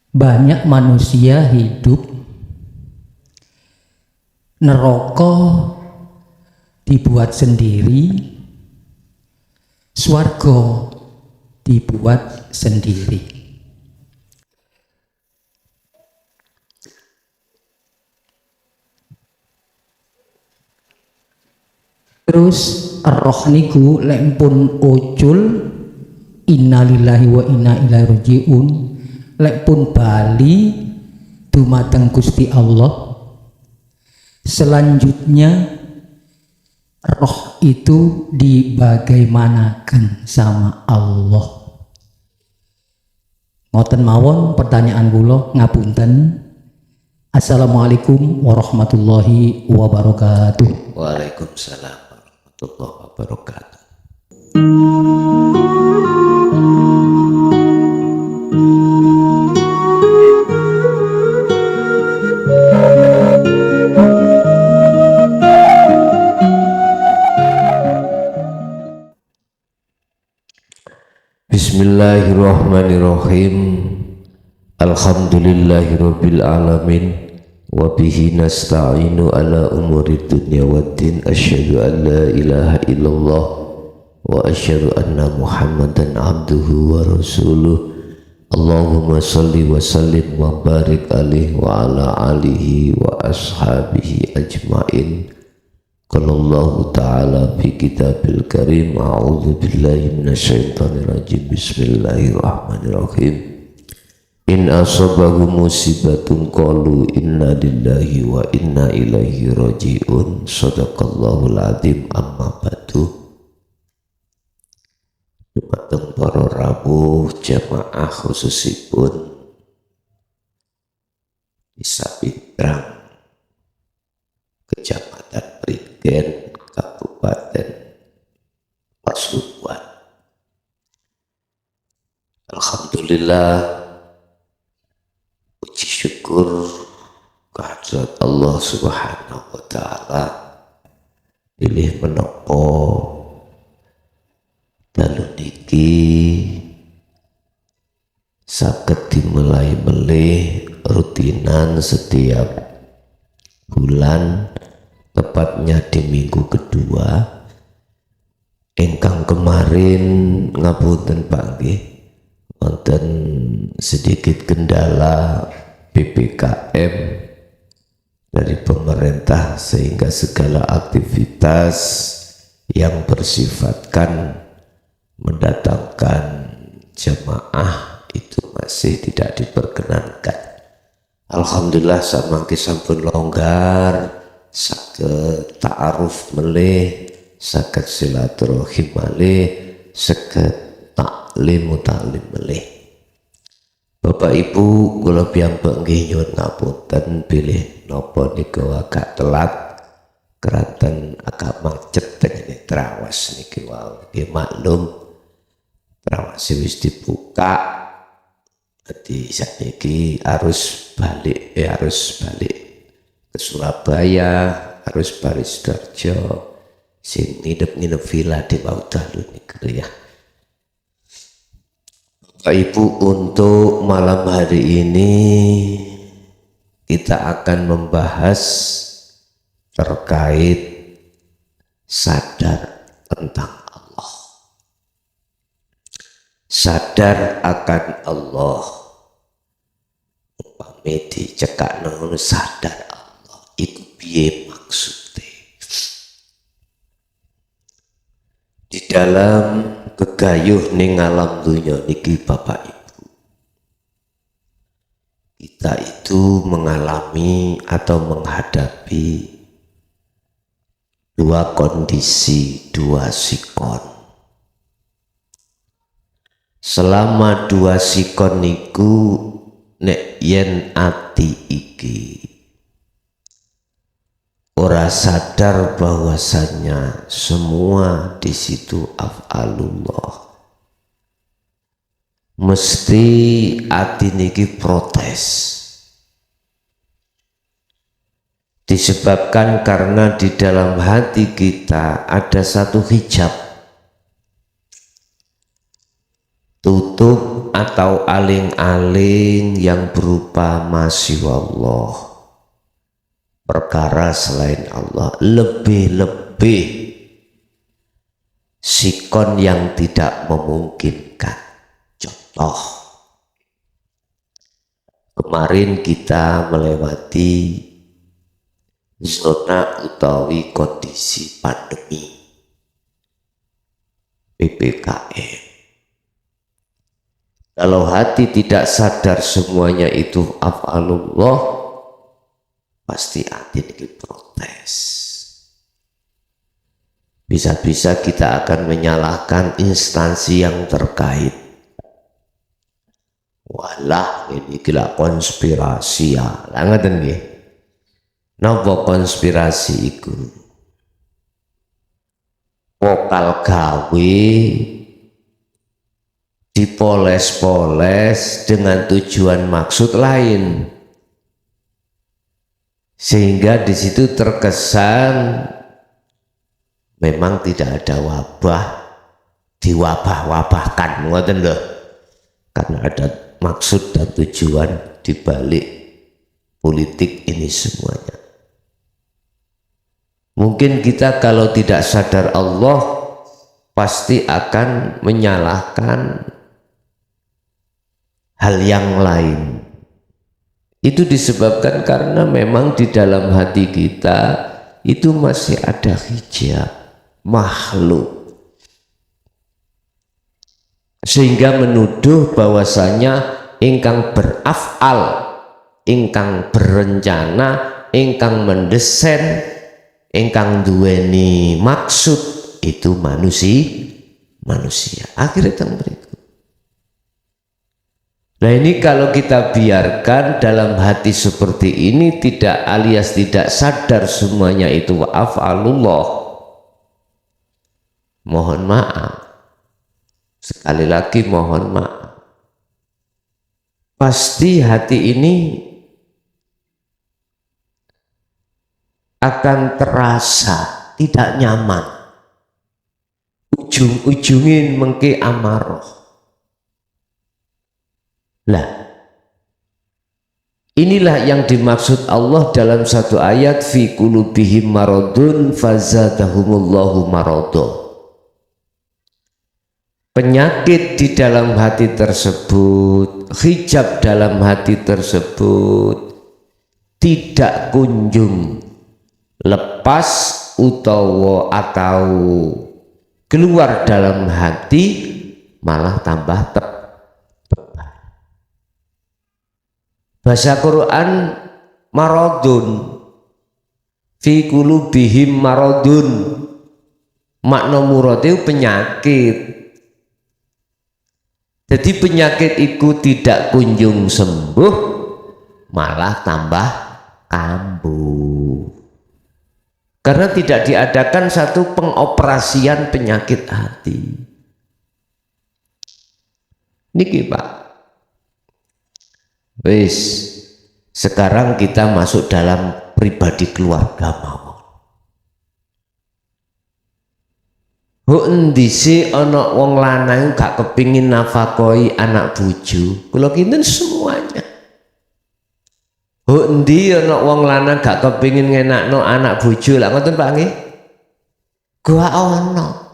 banyak manusia hidup neraka dibuat sendiri, swarga dibuat sendiri. Terus roh niku lek pun ucul innalillahi wa inna ilaihi rajiun, lek pun bali dumateng Gusti Allah, selanjutnya roh itu dibagaimanakan sama Allah. Ngoten mawon pertanyaan kula, ngapunten. Assalamualaikum warahmatullahi wabarakatuh. Waalaikumsalam warahmatullahi wabarakatuh. Bismillahirrahmanirrahim. Alhamdulillahirabbil alamin wa bihi nasta'inu ala umuri dunya waddin. Asyhadu an la ilaha illallah wa asyhadu anna Muhammadan abduhu wa rasuluh. Allahumma shalli wa sallim wa barik alaihi wa ala alihi wa ashabihi ajmain. Qala Allah ta'ala fi kitabil karim, a'udzu billahi minasyaitonir rajim. Bismillahirrahmanirrahim. In asabahu musibatun qalu inna lillahi wa inna ilaihi raji'un. Shadaqallahul adzim. Amma ba'du. Dumateng para rawuh jamaah khususipun Desa Pindrang, Kecamatan Prigen, Kabupaten Pasuruan. Alhamdulillah, puji syukur kehadirat Allah Subhanahu wa Ta'ala, pilih menapa dalu niki saged dimulai melih rutinan setiap bulan, tepatnya di minggu kedua. Ingkang kemarin ngapunten Pak nggih, wonten sedikit kendala PPKM dari pemerintah sehingga segala aktivitas yang bersifatkan mendatangkan jamaah itu masih tidak diperkenankan. Alhamdulillah samangke sampun longgar, saged ta'aruf melih, saged silaturahim malih, saged taklim melih. Bapak Ibu kula piyambak nggih nyuwun ngapunten bilih napa nika agak telat keranten agak macet tengene Trawas niki wau. Nggih maklum Trawas wis dibuka. Jadi saiki harus balik ke Surabaya, harus balik Sidoarjo, sing nginep villa di Baudalu niku ya. Bapak Ibu, untuk malam hari ini kita akan membahas terkait sadar tentang Allah. Sadar akan Allah. Umpami dicekak ngono sadar Allah iku piye maksudnya? Di dalam gegayuh ning alam dunya niki Bapak Ibu, kita itu mengalami atau menghadapi dua kondisi, dua sikon. Selama dua sikon niku nek yen ati iki ora sadar bahwasanya semua di situ af'alullah, mesti ati niki protes. Disebabkan karena di dalam hati kita ada satu hijab, tutup atau atau aling-aling yang berupa masyaallah, perkara selain Allah, lebih-lebih sikon yang tidak memungkinkan. Contoh, kemarin kita melewati zona utawi kondisi pandemi PPKM. Kalau hati tidak sadar semuanya itu af'alullah, pasti hati ini protes. Bisa-bisa kita akan menyalahkan instansi yang terkait. Walah, ini gila konspirasi ya. Lah ngoten nggih. Napa konspirasi iku? Vokal gawe dipoles-poles dengan tujuan maksud lain, sehingga di situ terkesan memang tidak ada wabah, diwabah-wabahkan, ngoten lho, karena ada maksud dan tujuan di balik politik ini semuanya. Mungkin kita kalau tidak sadar Allah pasti akan menyalahkan hal yang lain. Itu disebabkan karena memang di dalam hati kita itu masih ada hijab makhluk, sehingga menuduh bahwasanya ingkang beraf'al, ingkang berencana, ingkang mendesain, ingkang duweni maksud itu manusia. Akhirnya teng mriku. Nah ini kalau kita biarkan dalam hati seperti ini, tidak alias tidak sadar semuanya itu af'alullah, mohon maaf, sekali lagi mohon maaf, pasti hati ini akan terasa tidak nyaman, ujung-ujungin mengke amarah. Lah, inilah yang dimaksud Allah dalam satu ayat, fi qulubihim maradun fazadahumullahu marada. Penyakit di dalam hati tersebut, hijab dalam hati tersebut tidak kunjung lepas utawa atau keluar dalam hati, malah tambah tebal. Bahasa Quran maradun, fi qulubihim maradun, makna murad itu penyakit. Jadi penyakit itu tidak kunjung sembuh, malah tambah kambuh. Karena tidak diadakan satu pengoperasian penyakit hati. Niki Pak, wis sekarang kita masuk dalam pribadi keluarga mawon. Endi sih ana wong lanang gak kepingin nafakoi anak bojo? Kula kinten semuanya. Endi ana wong lanang gak kepingin ngenakno anak bojo? Lah ngoten Pak nggih. Gua ana.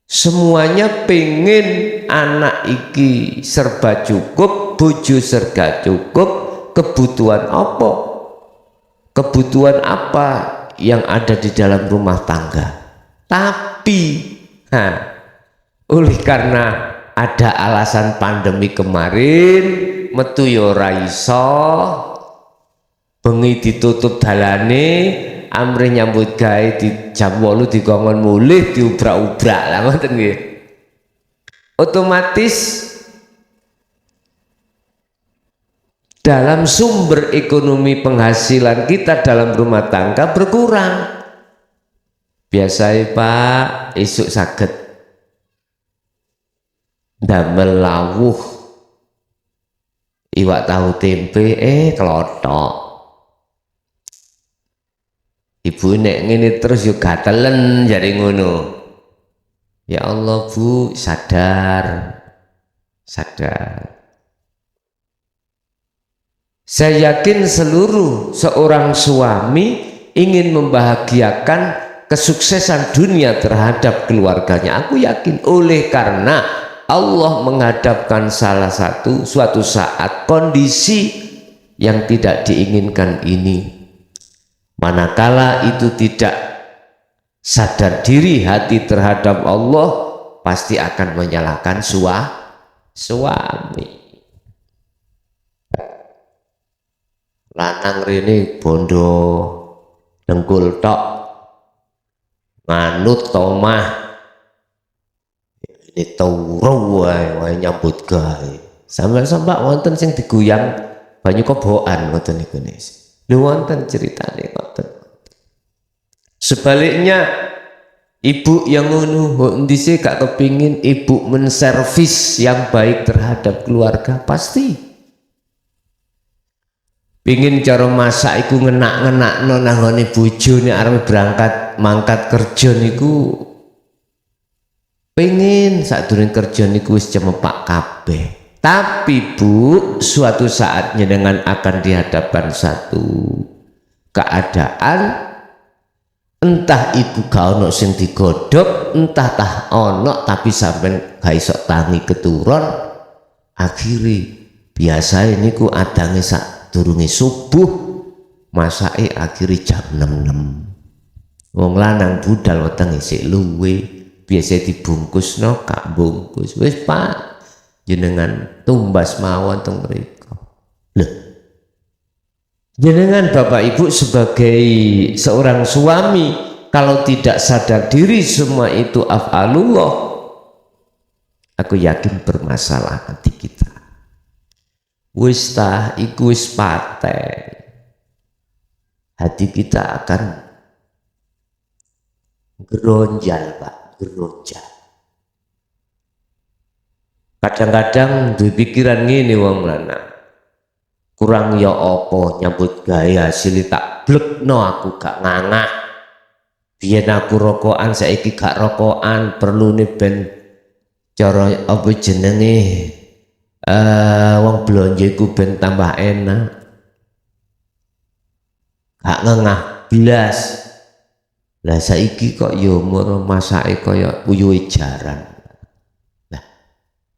Semuanya pengen anak iki serba cukup, bojo serba cukup, kebutuhan apa? Kebutuhan apa yang ada di dalam rumah tangga? Tapi oleh karena ada alasan pandemi kemarin, metu yo ora iso, bengi ditutup dalane, amrih nyambut gawe di jam 8 dikongkon mulih diubrak-ubrak lah ngoten nggih. Otomatis dalam sumber ekonomi penghasilan kita dalam rumah tangga berkurang. Biasanya Pak, esuk saged ndamel lawuh iwak tahu tempe kelothok. Ibu nek ngene terus yo gatelen jare ngono. Ya Allah Bu, sadar sadar. Saya yakin seluruh seorang suami ingin membahagiakan kesuksesan dunia terhadap keluarganya. Aku yakin oleh karena Allah menghadapkan suatu saat kondisi yang tidak diinginkan ini. Manakala itu tidak sadar diri hati terhadap Allah, pasti akan menyalahkan suami. Lanang rene bondo dengkul tok manut tomah ini turu wae nyambut gawe sampai wonten sing diguyang banyu kobokan ngoten niku nis lho wonten ceritane ngoten. Sebaliknya ibu yang ngono ndise gak kepingin ibu menservis yang baik terhadap keluarga, pasti pingin cara masak iku ngenak-ngenakno nang ngone bojone arep berangkat mangkat kerja niku, pengin sadurunge kerja niku wis cemepak kabeh. Tapi Bu, suatu saatnya dengan akan dihadapkan satu keadaan, entah iku gak ono sing digodhog, entah tah ono tapi sampean gak iso tangi keturun, akhire biasa niku adange sak durunge subuh, masake akhire jam 6. Wong lanang budal wetenge sik luwe, biasa dibungkusno kak bungkus. Wis Pak, jenengan tumbas mawon teng mriku. Lho. Jenengan Bapak Ibu sebagai seorang suami kalau tidak sadar diri semua itu af'alullah, aku yakin bermasalah hati kita. Wis tah iku wis paten, hati kita akan geronjal Pak, geronjal. Kadang-kadang duwe pikiran ngene wong lanang, kurang ya apa nyambut gawe hasil tak blekno aku gak ngangah. Biyen aku rokokan saiki gak rokokan, perlune ben cara apa jenenge wong blonjo iku ben tambah enak. Gak ngengah blas. Lah saiki kok yo umur masake kaya uyuhe jaran. Nah,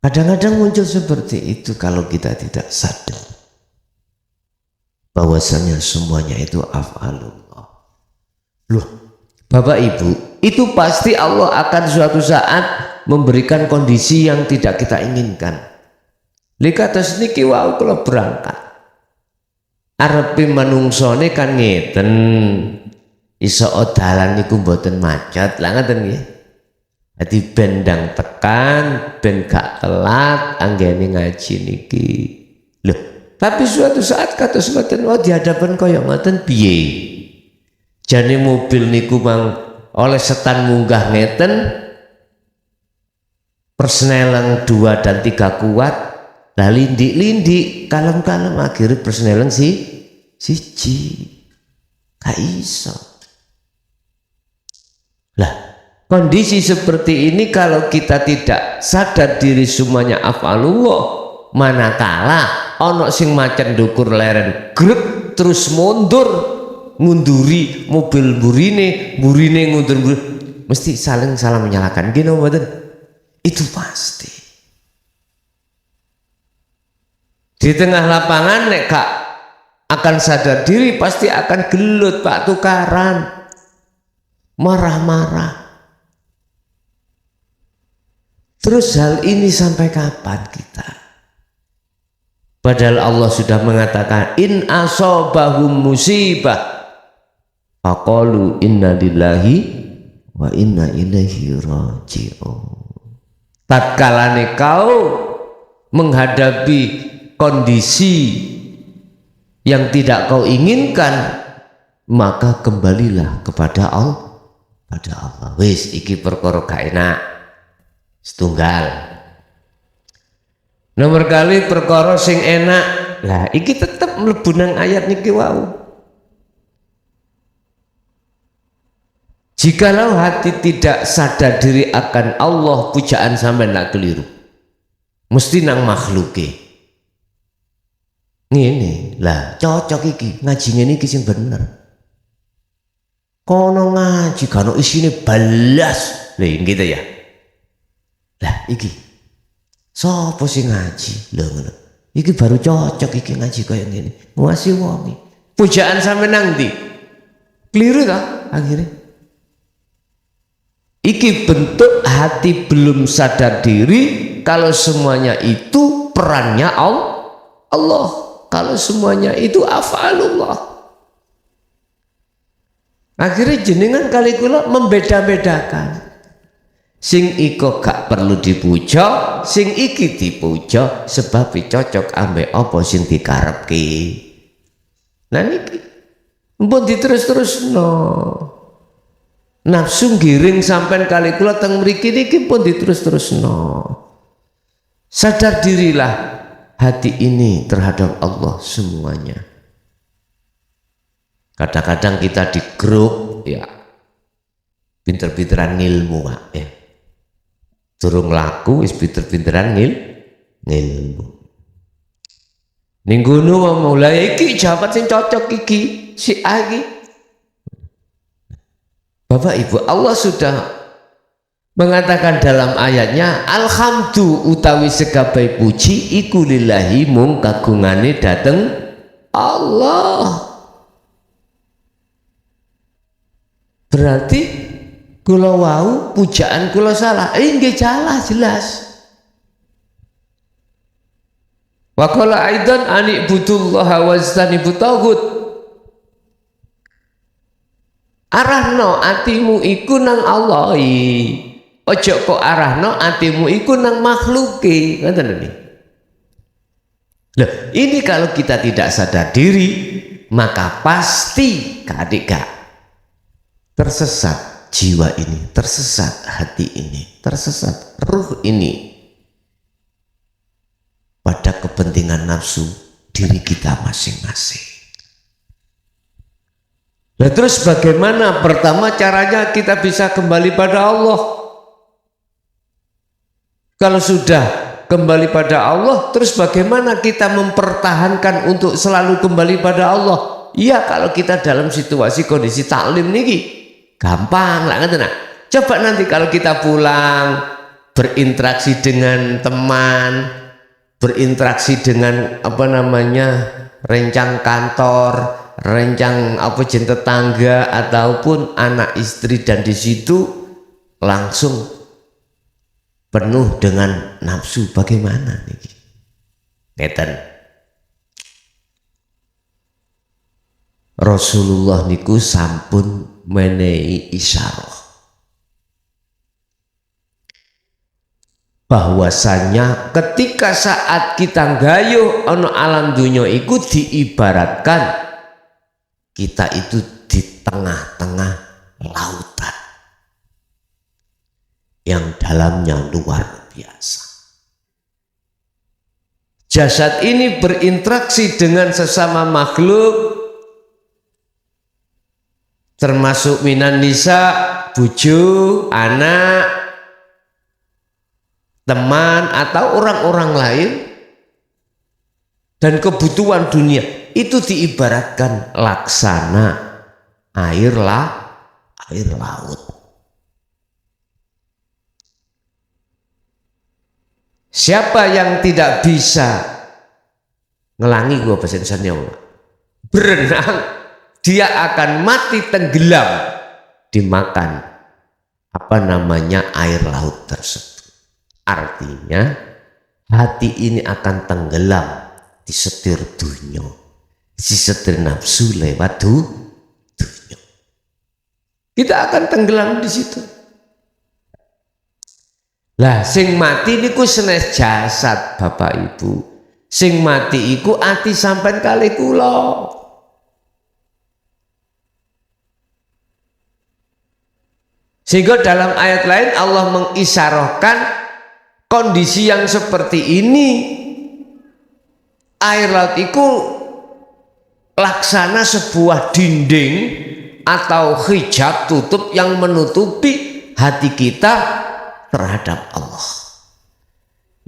kadang-kadang muncul seperti itu kalau kita tidak sadar bahwasanya semuanya itu af'alullah. Loh, Bapak Ibu, itu pasti Allah akan suatu saat memberikan kondisi yang tidak kita inginkan. Likatos niki wau kula berangkat. Arepe manungsone kan ngeten. Iso dalan niku mboten macet, lah ngoten nggih. Dadi bendang tekan, ben gak telat anggene ngaji niki. Loh, tapi suatu saat kados ngoten di hadapan kaya ngoten piye? Jane mobil niku mang oleh setan munggah ngeten. Persneleng 2 dan 3 kuat. Lah lindik-lindik kalem-kalem akhirnya personeleng siji gak iso. Lah kondisi seperti ini kalau kita tidak sadar diri semuanya af'alullah, manakala ono sing macet ndukur leren grep terus mundur ngunduri mobil burine ngundur mesti saling salah menyalahkan gini mboten? Itu pasti. Di tengah lapangan nek gak akan sadar diri pasti akan gelut Pak, tukaran, marah-marah. Terus hal ini sampai kapan kita? Padahal Allah sudah mengatakan in asobahum musibah faqalu inna lillahi wa inna ilaihi raji'un. Tatkalane kau menghadapi kondisi yang tidak kau inginkan, maka kembalilah kepada Allah. Wis iki perkara gak enak. Setunggal. Nomor kali perkara sing enak. Lah iki tetep mlebu nang ayat niki wau. Jikalau hati tidak sadar diri akan Allah, pujaan sampai nak keliru. mesti nang makhluke. Ngene lah cocok iki ngaji ngene iki sing bener. Kono ngaji kano isine balas lho gitu ya. Lah iki sapa sing ngaji lho ngono. Iki baru cocok iki ngaji kaya ngene. Nguasi wong. Pujaan sampe nang ndi? Keliru ta akhirnya. Iki bentuk hati belum sadar diri kalau semuanya itu perannya Allah. Kalau semuanya itu af'alullah. Akhirnya jenengan kali kula membeda-bedakan. Sing iko gak perlu dipuja, sing iki dipuja sebab cocok ambek apa sing dikarepke. Nah niki mpun diterus-terusno. Nafsu giring sampean kali kula teng mriki niki pun diterus-terusno. Sadar dirilah hati ini terhadap Allah semuanya. Kadang-kadang kita di grup ya pinter-pinteran ngilmu ya. Durung laku wis pinter-pinteran ngilmu. Ning ngono mulai iki jabat sing cocok iki si A iki. Bapak Ibu, Allah sudah mengatakan dalam ayatnya alhamdu utawi sekabai puji iku lillahi mung kagungane dateng Allah. Berarti kula wau pujaan kula salah. Nggih salah jelas. Wa qala aidan ani budullaha wastanibu taghut. Arahno atimu iku nang Allah. Ojo kok arahno atimu iku nang makhluke. Ngoten lho. Loh, ini kalau kita tidak sadar diri, maka pasti adik tersesat jiwa ini, tersesat hati ini, tersesat ruh ini pada kepentingan nafsu diri kita masing-masing. Nah terus bagaimana? Pertama caranya kita bisa kembali pada Allah. Kalau sudah kembali pada Allah, terus bagaimana kita mempertahankan untuk selalu kembali pada Allah? Iya, kalau kita dalam situasi kondisi taklim niki gampang lah kan. Coba nanti kalau kita pulang berinteraksi dengan teman, berinteraksi dengan rencang kantor, rencang tetangga ataupun anak istri, dan di situ langsung penuh dengan nafsu, bagaimana nih? Ngeten. Rasulullah niku sampun menehi isyarah bahwasanya ketika saat kita gayuh ana alam dunya iku diibaratkan kita itu di tengah-tengah lautan yang dalamnya luar biasa. Jasad ini berinteraksi dengan sesama makhluk, termasuk minan nisa, bojo, anak, teman, atau orang-orang lain, dan kebutuhan dunia. Itu diibaratkan laksana air laut. Siapa yang tidak bisa ngelangi gua pesensannya berenang, dia akan mati tenggelam dimakan air laut tersebut. Artinya hati ini akan tenggelam disetir dunia, disetir nafsu lewat dunia. Kita akan tenggelam di situ. Lah sing mati niku senes jasad Bapak Ibu. Sing mati iku ati sampean kali kula. Sehingga dalam ayat lain Allah mengisyarahkan kondisi yang seperti ini. Air laut itu laksana sebuah dinding atau hijab tutup yang menutupi hati kita terhadap Allah.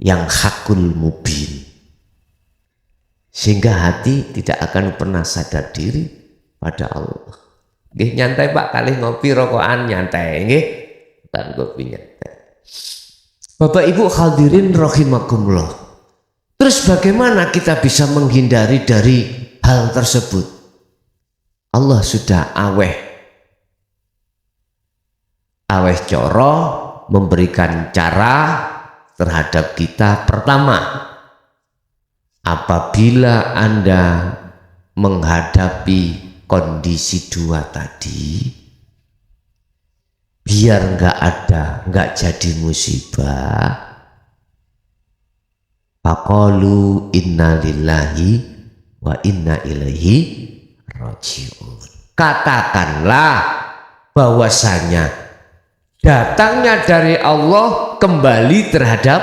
yang hakul mubin, sehingga hati tidak akan pernah sadar diri pada Allah. Nggih, nyantai Pak, kali ngopi rokokan nyantai nggih, tan kopi nyantai. Bapak Ibu hadirin rahimakumullah. Terus bagaimana kita bisa menghindari dari hal tersebut? Allah sudah aweh coro memberikan cara terhadap kita. Pertama, apabila Anda menghadapi kondisi dua tadi, biar nggak jadi musibah, faqalu inna lillahi wa inna ilaihi raji'un. Katakanlah bahwasanya datangnya dari Allah, kembali terhadap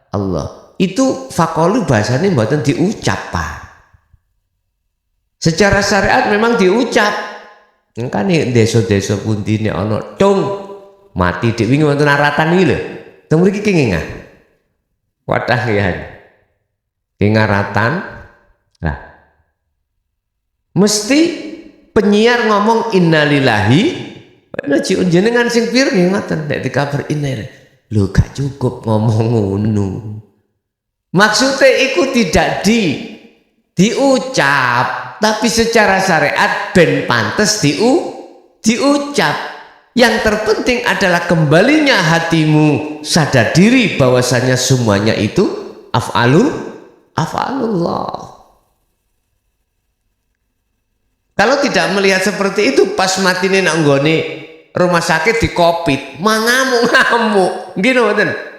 Allah. Itu faqalu bahasanya mboten diucap Pak. Secara syariat memang diucap. Kan desa-desa puntine ana cung mati dik wingi wonten aratan iki lho. Teng mriki ki ngingah. Wadah ya. Ki ngaratan. Nah. Mesti penyiar ngomong innalillahi wa inna ilaihi jenengan sing pir nggih ngoten nek dikabar inna. Lho gak cukup ngomong ngono. Maksudnya itu tidak diucap, tapi secara syariat ben pantes diucap. Yang terpenting adalah kembalinya hatimu sadar diri bahwasanya semuanya itu af'alullah. Kalau tidak melihat seperti itu, pas mati ini nak nggone rumah sakit di COVID, mangamuk-ngamuk, gini mboten.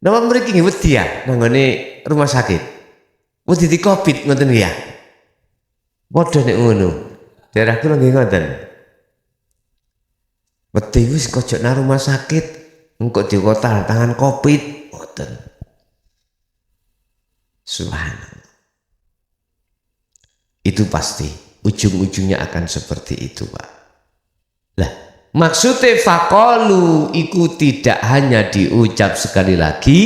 Napa mriki nggih wedi ya nang nggone rumah sakit. Wedi di COVID ngoten ya. Padha nek ngono. Daerah kula nggih ngoten. Wedi wis kojok nang rumah sakit, engko dikota tangan COVID ngoten. Subhanallah. Itu pasti ujung-ujungnya akan seperti itu Pak. Lah, maksudnya faqalu itu tidak hanya diucap sekali lagi.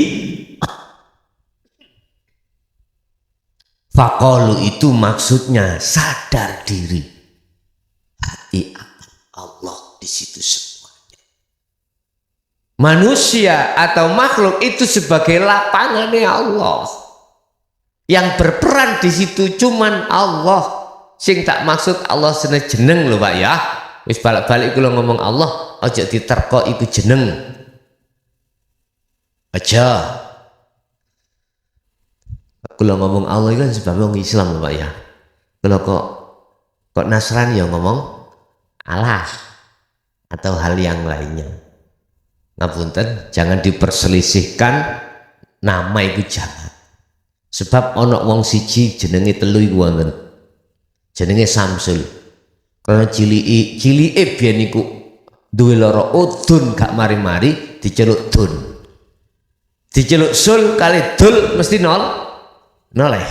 Faqalu itu maksudnya sadar diri. Hati akan Allah di situ semuanya. Manusia atau makhluk itu sebagai lapangannya Allah. Yang berperan di situ cuman Allah. Sing tak maksud Allah sene jeneng lho Pak ya. Wis balik-balik kula ngomong Allah aja diterko iku jeneng. Aja. Kula ngomong Allah kan sebab wong Islam lho Pak ya. Kula kok Nasrani ya ngomong Allah atau hal yang lainnya. Ngapunten, jangan diperselisihkan nama itu jangan. Sebab ana wong siji jenenge telu iku wonten. Jenenge Samsul. Karena cilike biyen iku duwe lara udun gak mari-mari diceluk dun. Diceluk sul kali dul mesti noleh.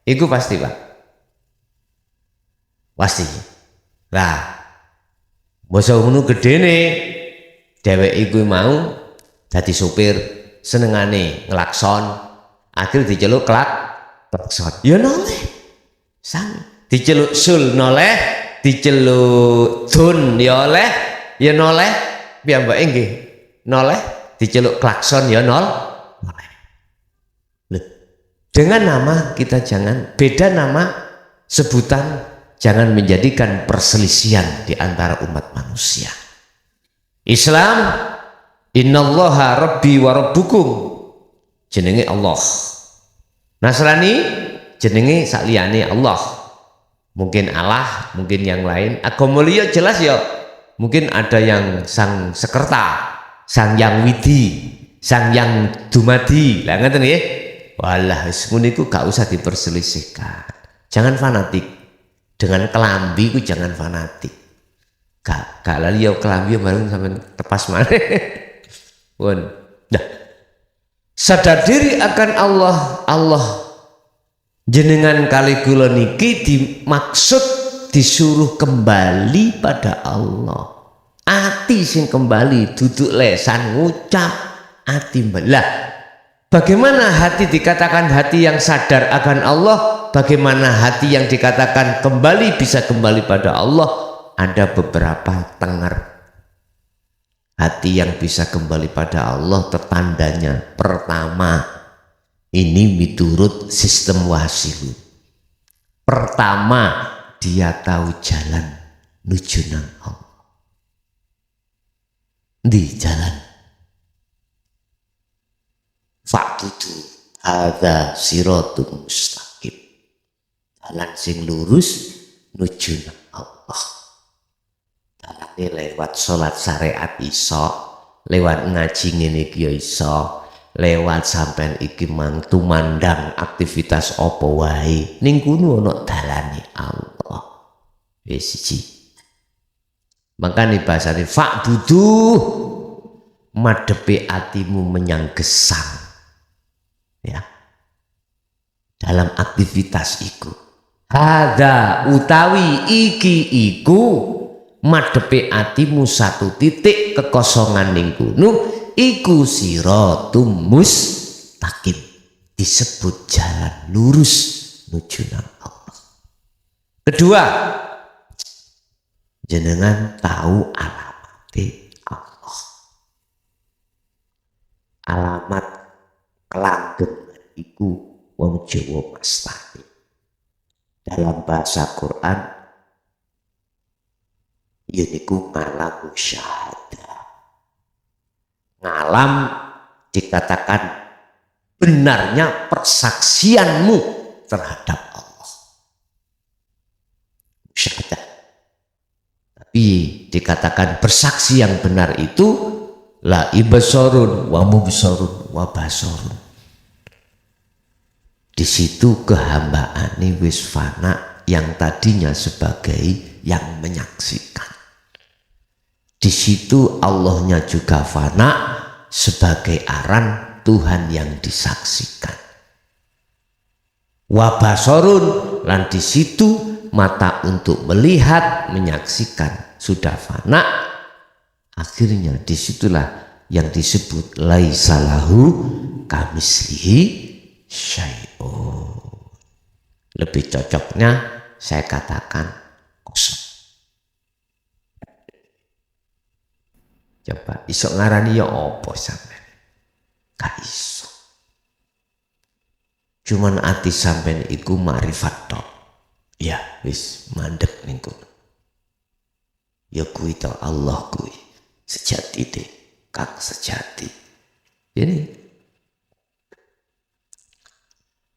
Iku pasti Pak. Pasti. Lah masa ngono gedene dheweke iku mau dadi supir senengane ngelakson, akhir diceluk klakson. Ya noleh. Sang diceluk sul noleh, diceluk dun ya oleh, ya noleh, piyambake nggih noleh, diceluk klakson ya noleh. Dengan nama kita jangan beda nama sebutan, jangan menjadikan perselisihan di antara umat manusia. Islam innallaha rabbi wa rabbukum jenenge Allah. Nasrani jenenge sakliyane Allah. Mungkin Allah, mungkin yang lain. Agama liya jelas ya. Mungkin ada yang Sang Sekerta, Sang Yang Widi, Sang Yang Dumadi. Lah ngoten nggih. Walah wis ngono iku gak usah diperselisihkan. Jangan fanatik. Dengan kelambi ku jangan fanatik. Gak lali ya kelambi bareng sampean tepas maneh. Pun. Dah. Sadar diri akan Allah jenengan kali kula niki dimaksud disuruh kembali pada Allah. Ati sing kembali duduk lesan ngucap ati belah. Bagaimana hati dikatakan hati yang sadar akan Allah, bagaimana hati yang dikatakan kembali bisa kembali pada Allah? Ada beberapa tengar. Hati yang bisa kembali pada Allah tertandanya. Pertama, ini miturut sistem wasilu. Pertama, dia tahu jalan menuju nang Allah. Di jalan. Fa'budu hadza siratun mustaqim. Jalan sing lurus nuju nang Allah. Dalane lewat salat syariat iso, lewat ngaji ngene iki iso, lewat sampean iki tumandang aktivitas apa wae ning kono ana dalane Allah. Wis siji. Makane bahasane fa'budu, madhepe atimu menyang gesang. Ya, dalam aktivitas iku hadza utawi iki iku madhepe atimu satu titik kekosongan ning kono iku siratum mustaqim, disebut jalan lurus menuju nang Allah. Kedua, jenengan tahu alamat Allah, alamat kelanggengan iku wong Jawa mastani. Dalam bahasa Quran yaiku ngalam syahadah. Ngalam dikatakan benarnya persaksianmu terhadap Allah. Syahadah. Tapi dikatakan bersaksi yang benar itu la ibasarun wa mubsarun wa basarun. Di situ kehambaane wis fana yang tadinya sebagai yang menyaksikan. Di situ Allahnya juga fana sebagai aran Tuhan yang disaksikan. Wa basarun, lan di situ mata untuk melihat, menyaksikan sudah fana. Akhirnya disitulah yang disebut laisa lahu kamislihi syai'un. Lebih cocoknya saya katakan kosong. Coba iso ngarani ya apa sampean? Gak iso. Cuman ati sampean iku makrifat tok. Ya wis mandek ning kono. Ya kuwi to Allah kuwi. Sejati deh, kang sejati. Ini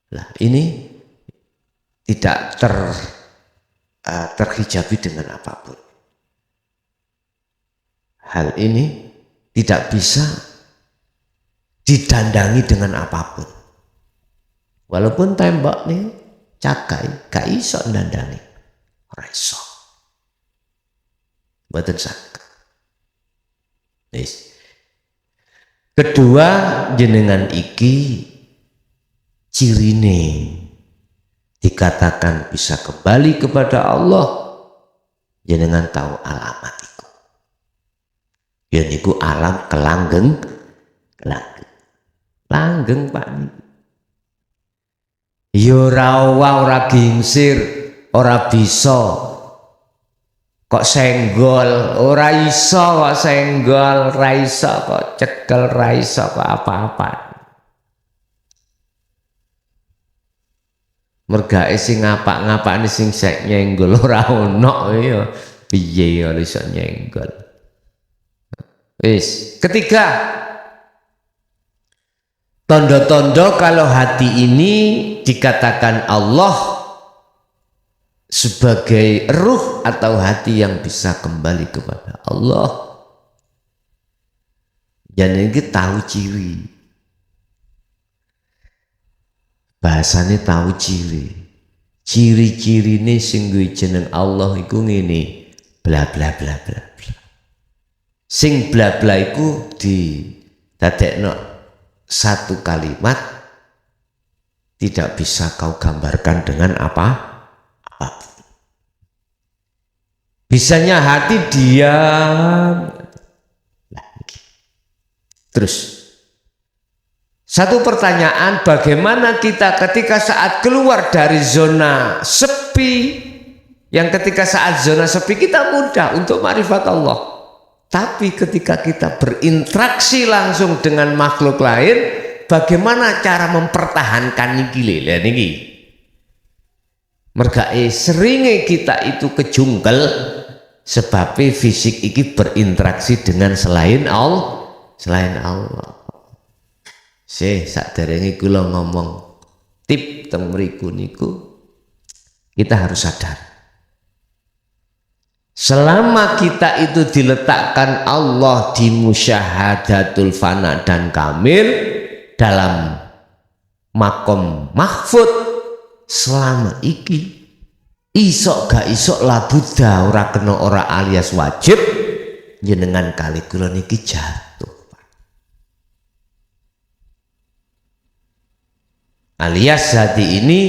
lah, ini tidak terhijabi dengan apapun. Hal ini tidak bisa didandangi dengan apapun. Walaupun tembok nih cakai, gak iso dandangi. Ora iso. Mboten saged. Wis. Kedua, jenengan iki cirine dikatakan bisa kembali kepada Allah, jenengan tahu alamat itu. Ya niku alam kelanggeng, langgeng Pak niku. Ya ora gingsir, ora bisa. Kok senggol, ora iso kok senggol, ra iso kok cekel, ra iso kok apa-apa. Mergae sing ngapak-ngapakne sing sek nyenggol ora ono ya piye ya iso nyenggol. Wis, ketiga, tondo-tondo kalau hati ini dikatakan Allah sebagai ruh atau hati yang bisa kembali kepada Allah. Jadi kita tahu ciri. Bahasane tahu ciri ini sing jeneng Allah iku ngene, bla bla bla bla bla. Sing bla bla iku didadekno satu kalimat, tidak bisa kau gambarkan dengan apapun. Bisanya hati diam. Terus Satu pertanyaan, bagaimana kita ketika saat keluar dari zona sepi, yang ketika saat zona sepi kita mudah untuk ma'rifat Allah. Tapi ketika kita berinteraksi langsung dengan makhluk lain, bagaimana cara mempertahankan niki lho niki. Mergae seringe kita itu kejungkel sebab fisik iki berinteraksi dengan selain Allah, saderenge kula ngomong tip teng mriku niku, kita harus sadar. Selama kita itu diletakkan Allah di musyahadatul fana dan kamil dalam makom mahfud, selama iki isok gak isok labuda ora kena ora alias wajib jenengan kali kula niki jatuh. Alias hati ini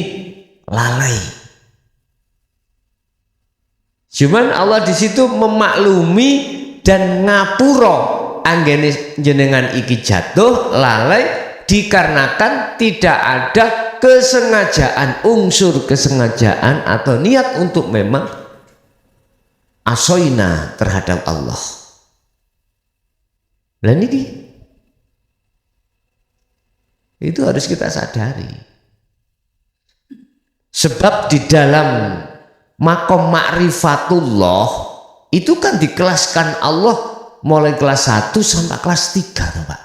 lalai. Cuman Allah di situ memaklumi dan ngapuro anggene jenengan iki jatuh lalai dikarenakan tidak ada kesengajaan, unsur kesengajaan atau niat untuk memang asoina terhadap Allah. Dan ini itu harus kita sadari. Sebab di dalam makom ma'rifatullah itu kan dikelaskan Allah mulai kelas 1 sampai kelas 3 Pak.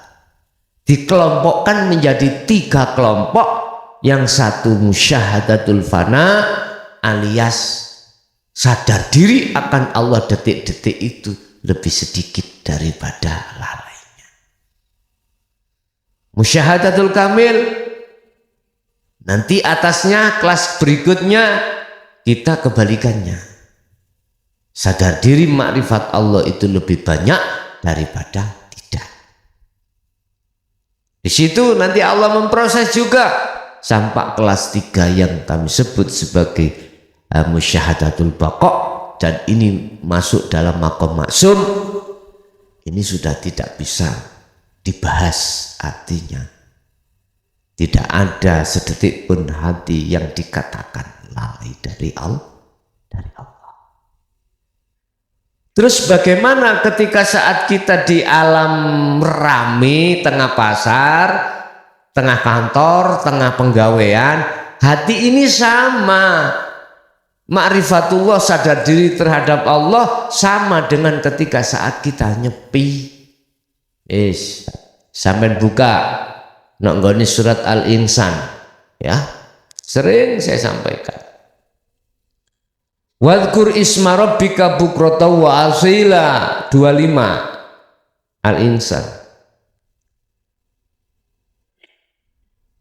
Dikelompokkan menjadi 3 kelompok. Yang satu musyahadatul fana alias sadar diri akan Allah detik-detik itu lebih sedikit daripada lalai. Musyahadatul kamil, nanti atasnya kelas berikutnya kita kebalikannya. Sadar diri makrifat Allah itu lebih banyak daripada tidak. Di situ nanti Allah memproses juga sampai kelas 3 yang kami sebut sebagai musyahadatul baqa, dan ini masuk dalam makom maksum. Ini sudah tidak bisa dibahas, artinya tidak ada sedetik pun hati yang dikatakan lalai dari Allah. Terus bagaimana ketika saat kita di alam rame, tengah pasar, tengah kantor, tengah penggawaian, hati ini sama. Ma'rifatullah, sadar diri terhadap Allah, sama dengan ketika saat kita nyepi. Sampai buka nonggoni surat Al-Insan, ya, sering saya sampaikan. Wadhkur isma rabbika bukrata wa asila 25 Al-Insan.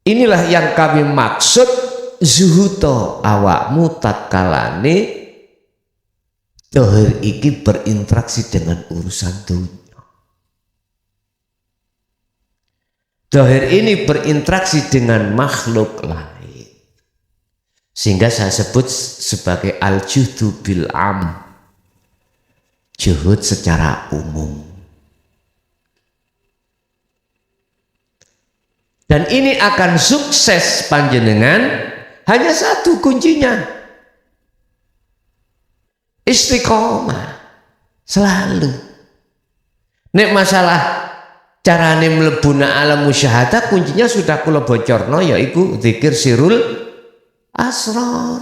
Inilah yang kami maksud zuhuto awakmu tatkalane dohir iki berinteraksi dengan urusan dunia. Dohir ini berinteraksi dengan makhluk lain, sehingga saya sebut sebagai al-juhdu bil am, juhud secara umum. Dan ini akan sukses panjenengan hanya satu kuncinya, istiqomah selalu. Nek masalah carane mlebuna alam musyahadah, kuncinya sudah kula bocorno, yaiku zikir sirul asrar.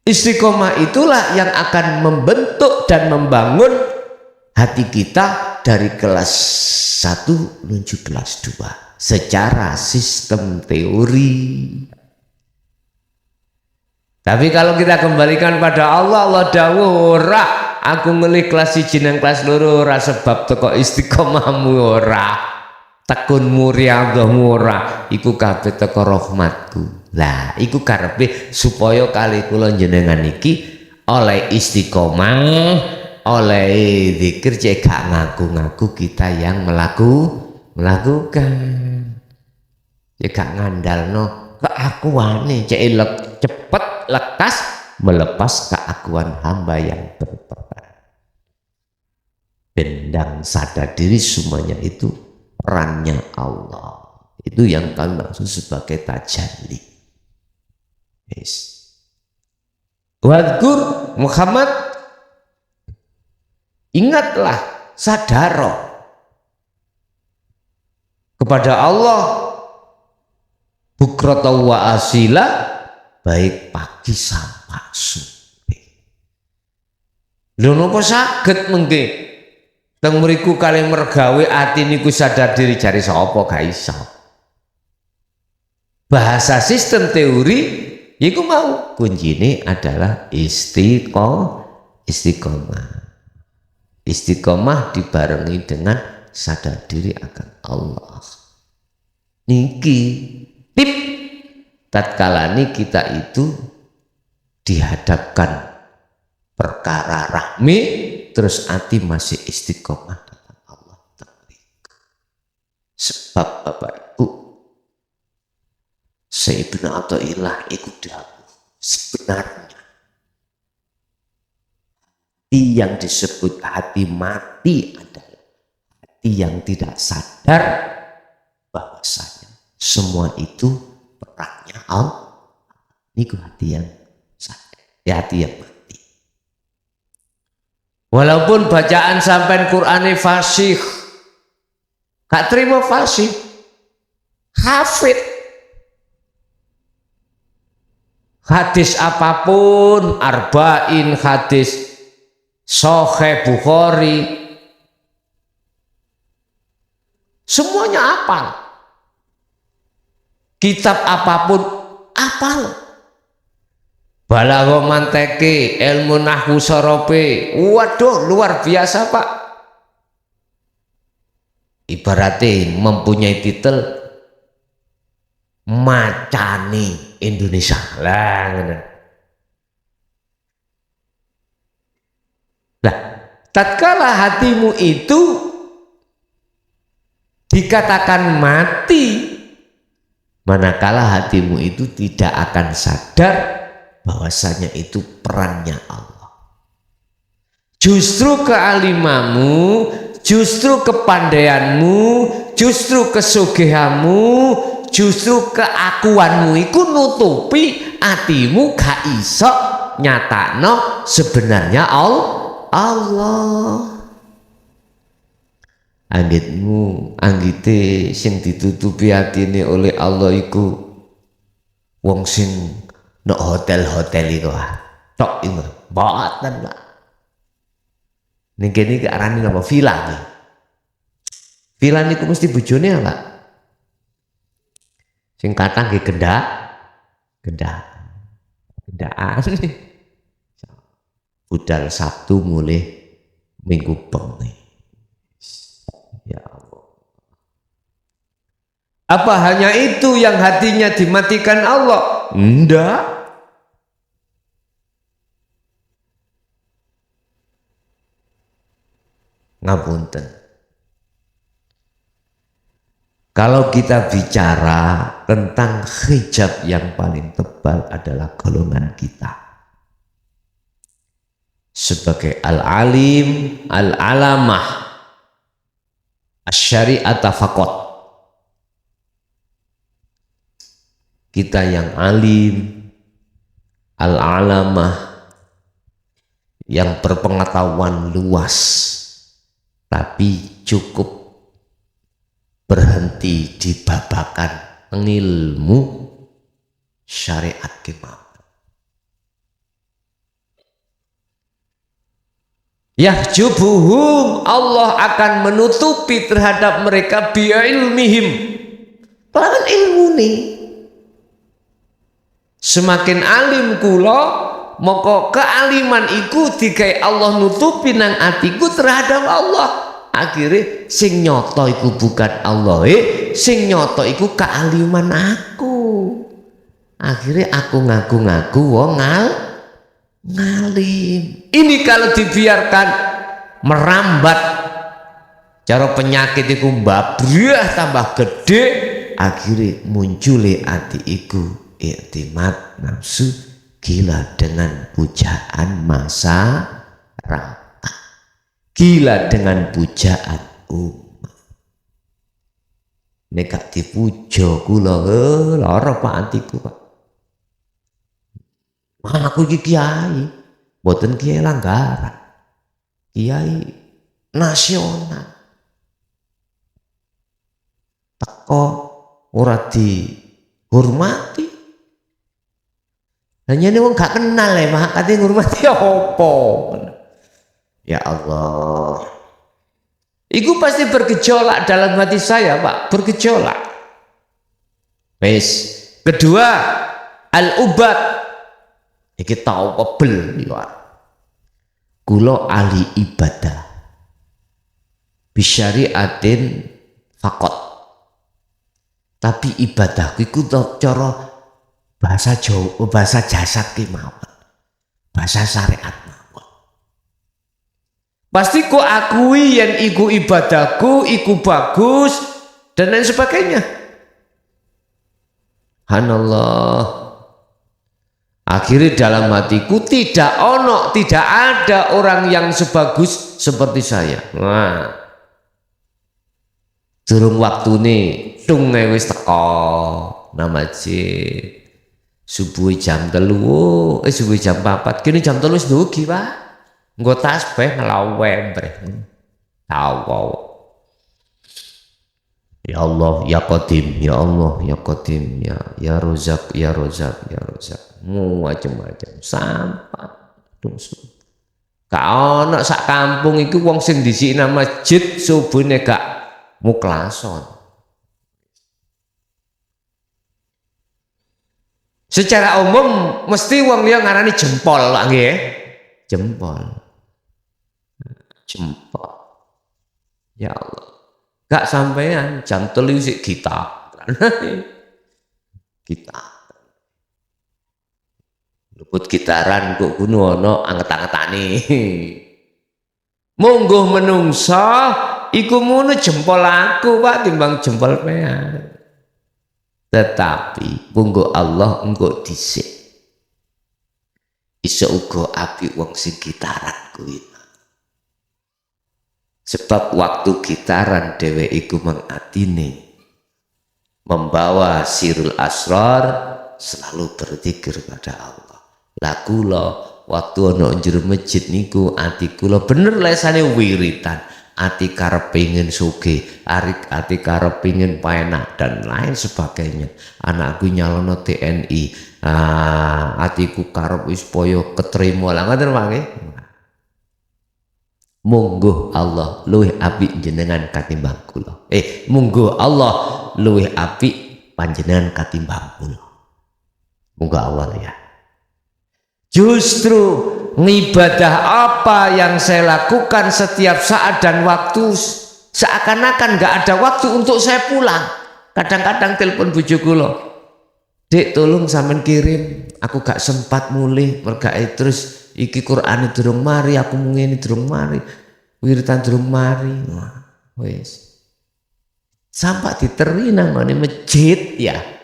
Istiqomah itulah yang akan membentuk dan membangun hati kita dari kelas 1 menuju kelas 2 secara sistem teori. Tapi kalau kita kembalikan pada Allah, Allah dawuh ora aku ngelih kelas 1 dan kelas 2 ora sebab teko istiqomahmu ora, tekunmu riyadhahmu ora, iku kabeh teko rahmatku. Lah iku karepe supaya kali kula jenengan iki oleh istiqomah, oleh zikir, cek gak ngaku-ngaku kita yang melakukan, cek gak ngandalno keakuane, cek cepet lekas melepas keakuan hamba yang berperan. bendang sadar diri semuanya itu perannya Allah. Itu yang kami maksud sebagai tajalli. Yes. Wadkur Muhammad, ingatlah, sadaro kepada Allah bukrata wa asila, baik pagi sampai sore. Lho napa saged mengke teng mriku kalih mergawe ati niku sadar diri jari sapa gak iso. Bahasa sistem teori iku mau kuncine adalah istiqomah. Istiqomah dibarengi dengan sadar diri akan Allah. Niki tip tatkalani kita itu dihadapkan perkara rahmi terus hati masih istiqomah dengan Allah. Sebab Bapak Ibu, Sayyidina Athaillah iku dawuh, sebenarnya hati yang disebut hati mati adalah hati yang tidak sadar bahwasanya semua itu perannya Allah. Niku hati yang sadar, ya hati yang mati. Walaupun bacaan sampai Qur'ane fasih, gak terima fasih, hafid. Hadis apapun, arba'in, hadis Sahih Bukhari, semuanya apal. Kitab apapun apal. Balagha manteke, ilmu nahwu sorope, waduh luar biasa Pak. Ibaratnya mempunyai titel macane Indonesia lah. Nah, tatkala hatimu itu dikatakan mati, manakala hatimu itu tidak akan sadar bahwasanya itu perannya Allah. Justru kealimamu, justru kepandaianmu, justru kesugihanmu, justru keakuanmu iku nutupi hatimu gak iso nyatakno sebenarnya Allah. Anggitmu, anggite sing ditutupi hatine oleh Allah iku wong sing nek hotel-hotel iku tok iku mboten Pak. Ning kene iki arane napa villa iki. Villa niku mesti bojone apa? Sing kathah nggih gendaan. Budal Sabtu mulai Minggu bengi. Ya Allah. Apa hanya itu yang hatinya dimatikan Allah? Enggak. Ngapunten. Kalau kita bicara tentang hijab yang paling tebal adalah golongan kita. Sebagai al-alim, al-alamah, asy-syari'ata faqat. Kita yang alim, al-alamah, yang berpengetahuan luas, tapi cukup berhenti di babakan ilmu syariat kemauan. Yahjubuhum, Allah akan menutupi terhadap mereka bi'ilmihim, kelawan ilmu nih. Semakin alim kula, maka kealiman iku digawe Allah nutupi nang atiku terhadap Allah. Akhirnya sing nyoto iku bukan Allah, sing nyoto iku kealiman aku. Akhirnya aku ngaku-ngaku wong ngalim. Ini kalau dibiarkan merambat, cara penyakit itu mbabrah tambah gede, akhirnya muncul ati iku iktimat nafsu gila dengan pujaan masyarakat. gila dengan pujaan umat. Nek gak dipuja kula lara Pak atiku Pak. Aku iki kiai, mboten kiai langgaran. Kiai nasional. Teko ora dihormati. Hanya ini wong gak kenal ya, Pak. Katanya ngurmati apa? Ya Allah. Iku pasti bergejolak dalam hati saya, Pak. Bergejolak. Wes. Kedua, al-ubat. Iki tau pebel ya. Kula ahli ibadah. Bisyariatin fakot. Tapi ibadahku iku cara bahasa Jawa, bahasa jasad ki mawon. Bahasa syariat mawon. Pasti ku akui yen iku ibadahku, iku bagus dan lain sebagainya. Hanallah. Akhirnya dalam hatiku tidak ada orang yang sebagus seperti saya. Nah, durung waktu nih, tunge wis teko nama masjid. Subuh jam 3, subuh jam 4. Kini jam 3 wis ndugi, Pak. Nggo tasbih ngelawe breh. Tahu. Ya Allah, ya Qadim, ya Allah, ya Qadim, ya Rozak, ya Rozak, ya Rozak. Macam-macam sampah. Gak ono sak kampung iku wong sing disiki nang masjid subuhne gak muklason. Secara umum mesti wong liya ngarani jempol Pak nggih. Jempol. Jempol. Ya Allah. Gak sampean jam 3 sik gitar. Gitar. Luput gitaran kok kuno ana anget-angetane. Monggo menungsa iku ngono jempol aku Pak timbang jempol pean. Tetapi monggo Allah engko dhisik. Iso uga apik wong sing gitaran kuwi. Sebab waktu gitaran dheweke iku mengatine membawa sirul asrar selalu berzikir pada Allah. Lah kula waktu ana njero masjid niku ati kula bener lesane wiritan, ati karep pengin sugih, ati karep pengin penak dan lain sebagainya. Anakku nyalono TNI, atiku karep wis poyo ketrima. Lah ngoten mangke. Monggo Allah luwih apik jenengan katimbang kula. Monggo Allah luwih apik panjenengan katimbang kula. Monggo Allah ya. Justru ngibadah apa yang saya lakukan setiap saat dan waktu seakan-akan gak ada waktu untuk saya pulang. Kadang-kadang telepon bojo kula, Dek tolong sampean kirim, aku gak sempat mulih mergae terus iki Qur'ane durung mari, aku ngene durung mari, wiritan durung mari. Wah, wis. Sampai diteri nang masjid ya.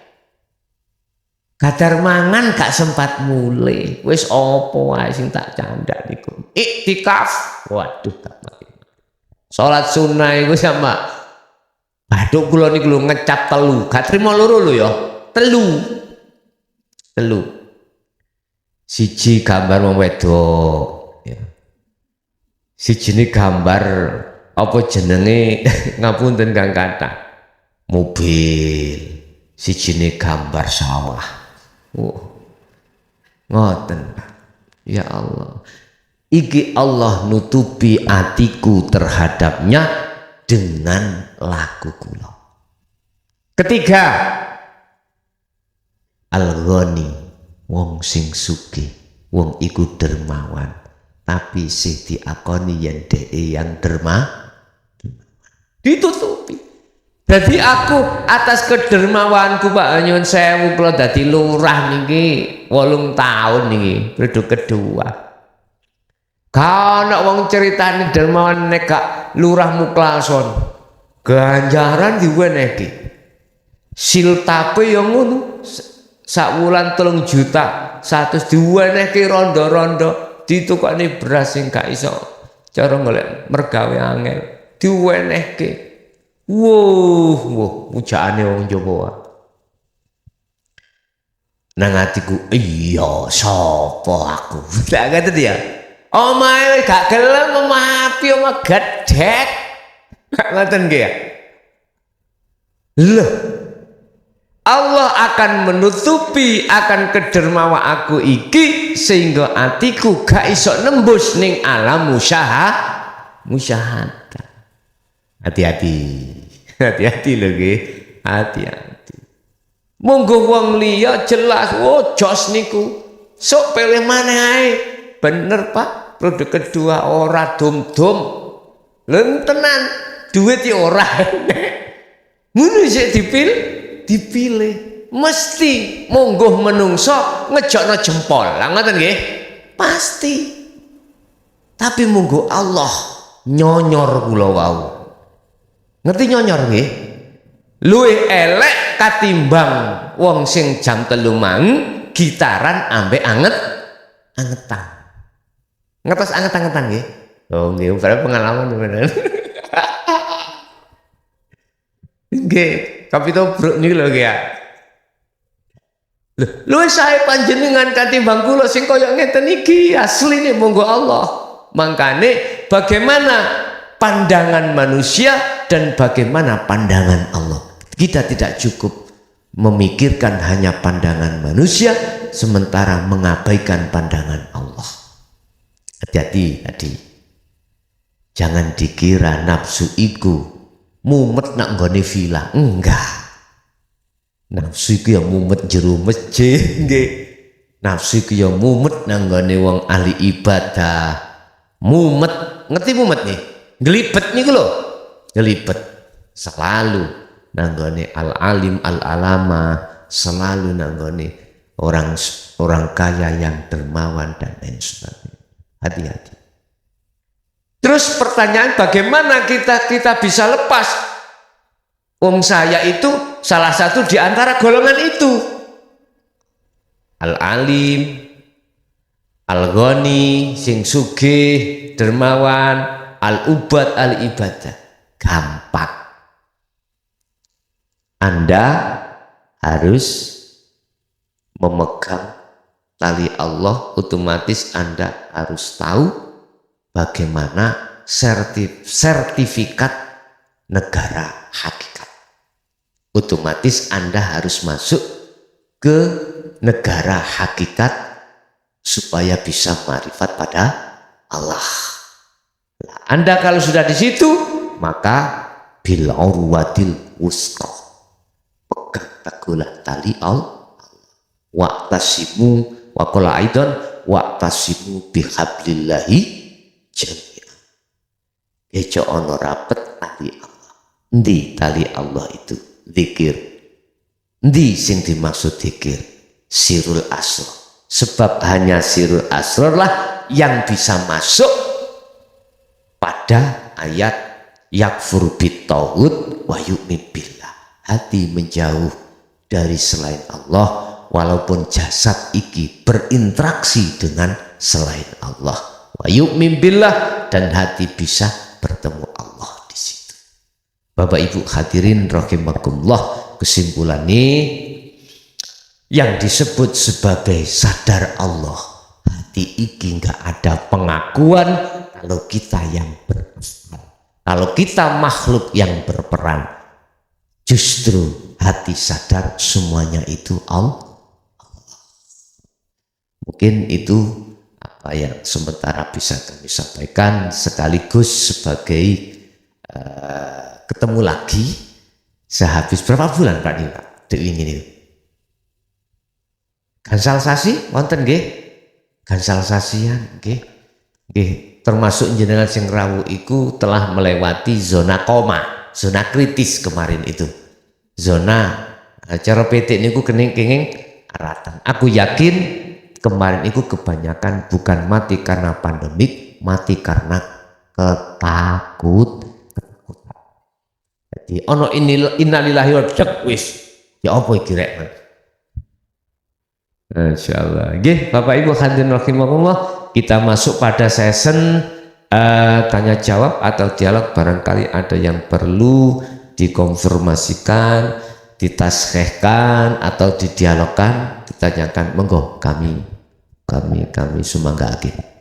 Kadar mangan gak sempat mulih. Wis apa wae sing tak candak niku. Iktikaf. Waduh tak mati. Salat sunah iku sama baduk kula niku lho ngecap 3. Gak trimo loro lho ya. 3. Siji gambar wong wedok ya. Sijine gambar apa jenenge ngapunten Kang Kata mobil, sijine gambar sawah. Ngoten. Ya Allah. Iki Allah nutupi atiku terhadapnya dengan laku kula. Ketiga, al-ghani, wong sing sugih, wong iku dermawan, tapi sing diakoni yen dheke yang ditutupi. Jadi aku atas kedermawanku Pak nyuwun sewu kula dadi lurah niki 8 tahun niki periode kedua. Kana wong ceritane dermawan nek gak lurah muklason. Ganjaran diwenehke. Siltape yo ngono. Sak wulan 3 juta 100 diwenehke rondo-rondo ditukokne beras sing gak iso cara golek mergawe angel diwenehke. Wow, pujaane wong Jawa. Nang atiku, iya sapa aku. Lah ngoten ya. Omahe gak gelem memapi omah gedhek. Gak ngoten nggih ya. Loh. Allah akan menutupi akan kedermawa aku iki sehingga atiku gak iso nembus ning alam musyahadah. Hati-hati. Hati-hati lho nggih. Hati-hati. Monggo wong liya jelas, jos niku. Sok pilih maneh ae. Bener Pak, produk kedua ora dum-dum. Lentenan, duit ya ora enek. Ngono sik dipilih. Mesti monggo menungso ngejokno jempol. Lah ngoten nggih? Pasti. Tapi monggo Allah nyonyor kula wau. Ngerti nyonyor nggih? Luwih elek katimbang wong sing jam 3 mang gitaran ambek angetan. Ngertos anget-angetan nggih? Oh nggih, berarti pengalaman bener. Nggih, tapi tobruk niku lho ya. Luwih sae panjenengan katimbang kula sing kaya ngeten iki asline monggo Allah. Mangkane bagaimana pandangan manusia dan bagaimana pandangan Allah. Kita tidak cukup memikirkan hanya pandangan manusia sementara mengabaikan pandangan Allah. Hati-hati tadi. Jangan dikira nafsu iku mumet nak nggone villa. Enggak. Nafsu iku yang mumet jero masjid nggih. Nafsu iku yang mumet nang nggone wong ahli ibadah. Mumet, ngerti mumet nih? Gelibet niku lho. Gelibet selalu nanggone al-alim al-alama, selalu nanggone orang kaya yang dermawan dan lain sebagainya. Hati-hati. Terus pertanyaan bagaimana kita bisa lepas? Wong saya itu salah satu di antara golongan itu. Al-alim, al-ghani, sing sugih, dermawan, al-ubad, al-ibadah. Gampang. Anda harus memegang tali Allah, otomatis Anda harus tahu bagaimana sertifikat negara hakikat. Otomatis Anda harus masuk ke negara hakikat supaya bisa ma'rifat pada Allah. Nah, Anda kalau sudah di situ, maka bil urwatil wusqa. Takulah tali Allah wa'tasimu wa qala aidan wa'tasimu bihablillahi jami'an. Ejo ono rapet tali Allah. Endi tali Allah itu? Zikir. Endi sing dimaksud zikir? Sirul asrar. Sebab hanya sirul asrar lah yang bisa masuk pada ayat yakfur bit-tauhid wa yu'min billah. Hati menjauh dari selain Allah walaupun jasad iki berinteraksi dengan selain Allah. Wa yu'min billah, dan hati bisa bertemu Allah di situ. Bapak Ibu hadirin rahimakumullah, kesimpulannya yang disebut sebagai sadar Allah, hati iki enggak ada pengakuan kalau kita yang berperan. Kalau kita makhluk yang berperan, justru hati sadar semuanya itu Allah. Mungkin itu apa yang sementara bisa kami sampaikan, sekaligus sebagai ketemu lagi sehabis berapa bulan Pak Nila Dewi ini. Gansal sasi wonten nggih? Gansal sasian nggih. Nggih, termasuk jenengan sing rawuh iku telah melewati zona koma, zona kritis kemarin itu. Zona cara PT niku kenging aratan. Aku yakin kemarin itu kebanyakan bukan mati karena pandemik, mati karena ketakutan. Jadi ono innalillahi wa wis ya apa iki rek. Insyaallah. Nggih, Bapak Ibu hadirin rahimakumullah, kita masuk pada season tanya jawab atau dialog, barangkali ada yang perlu dikonfirmasikan, ditaskehkan atau didialogkan, ditanyakan, monggo kami sumanggake.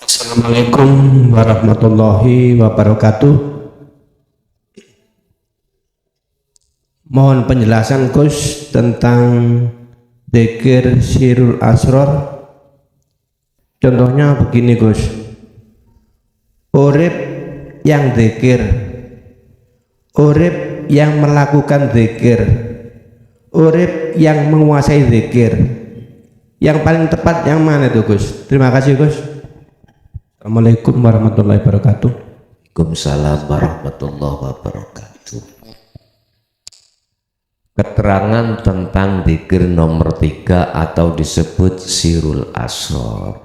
Assalamualaikum warahmatullahi wabarakatuh. Mohon penjelasan Gus tentang dzikir sirul asror. Contohnya begini Gus, urip yang dzikir, urip yang melakukan dzikir, urip yang menguasai dzikir. Yang paling tepat yang mana itu Gus? Terima kasih Gus. Assalamualaikum warahmatullahi wabarakatuh. Waalaikumsalam warahmatullahi wabarakatuh. Keterangan tentang dzikir nomor 3 atau disebut sirul asror.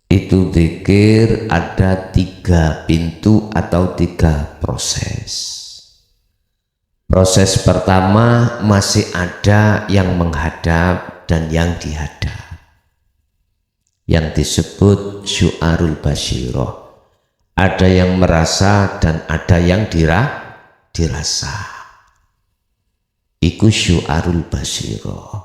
Itu dzikir ada 3 pintu atau 3 proses. Proses pertama masih ada yang menghadap dan yang dihadap, yang disebut syu'arul basyirah. Ada yang merasa dan ada yang dirasa. Iku syu'arul basyirah.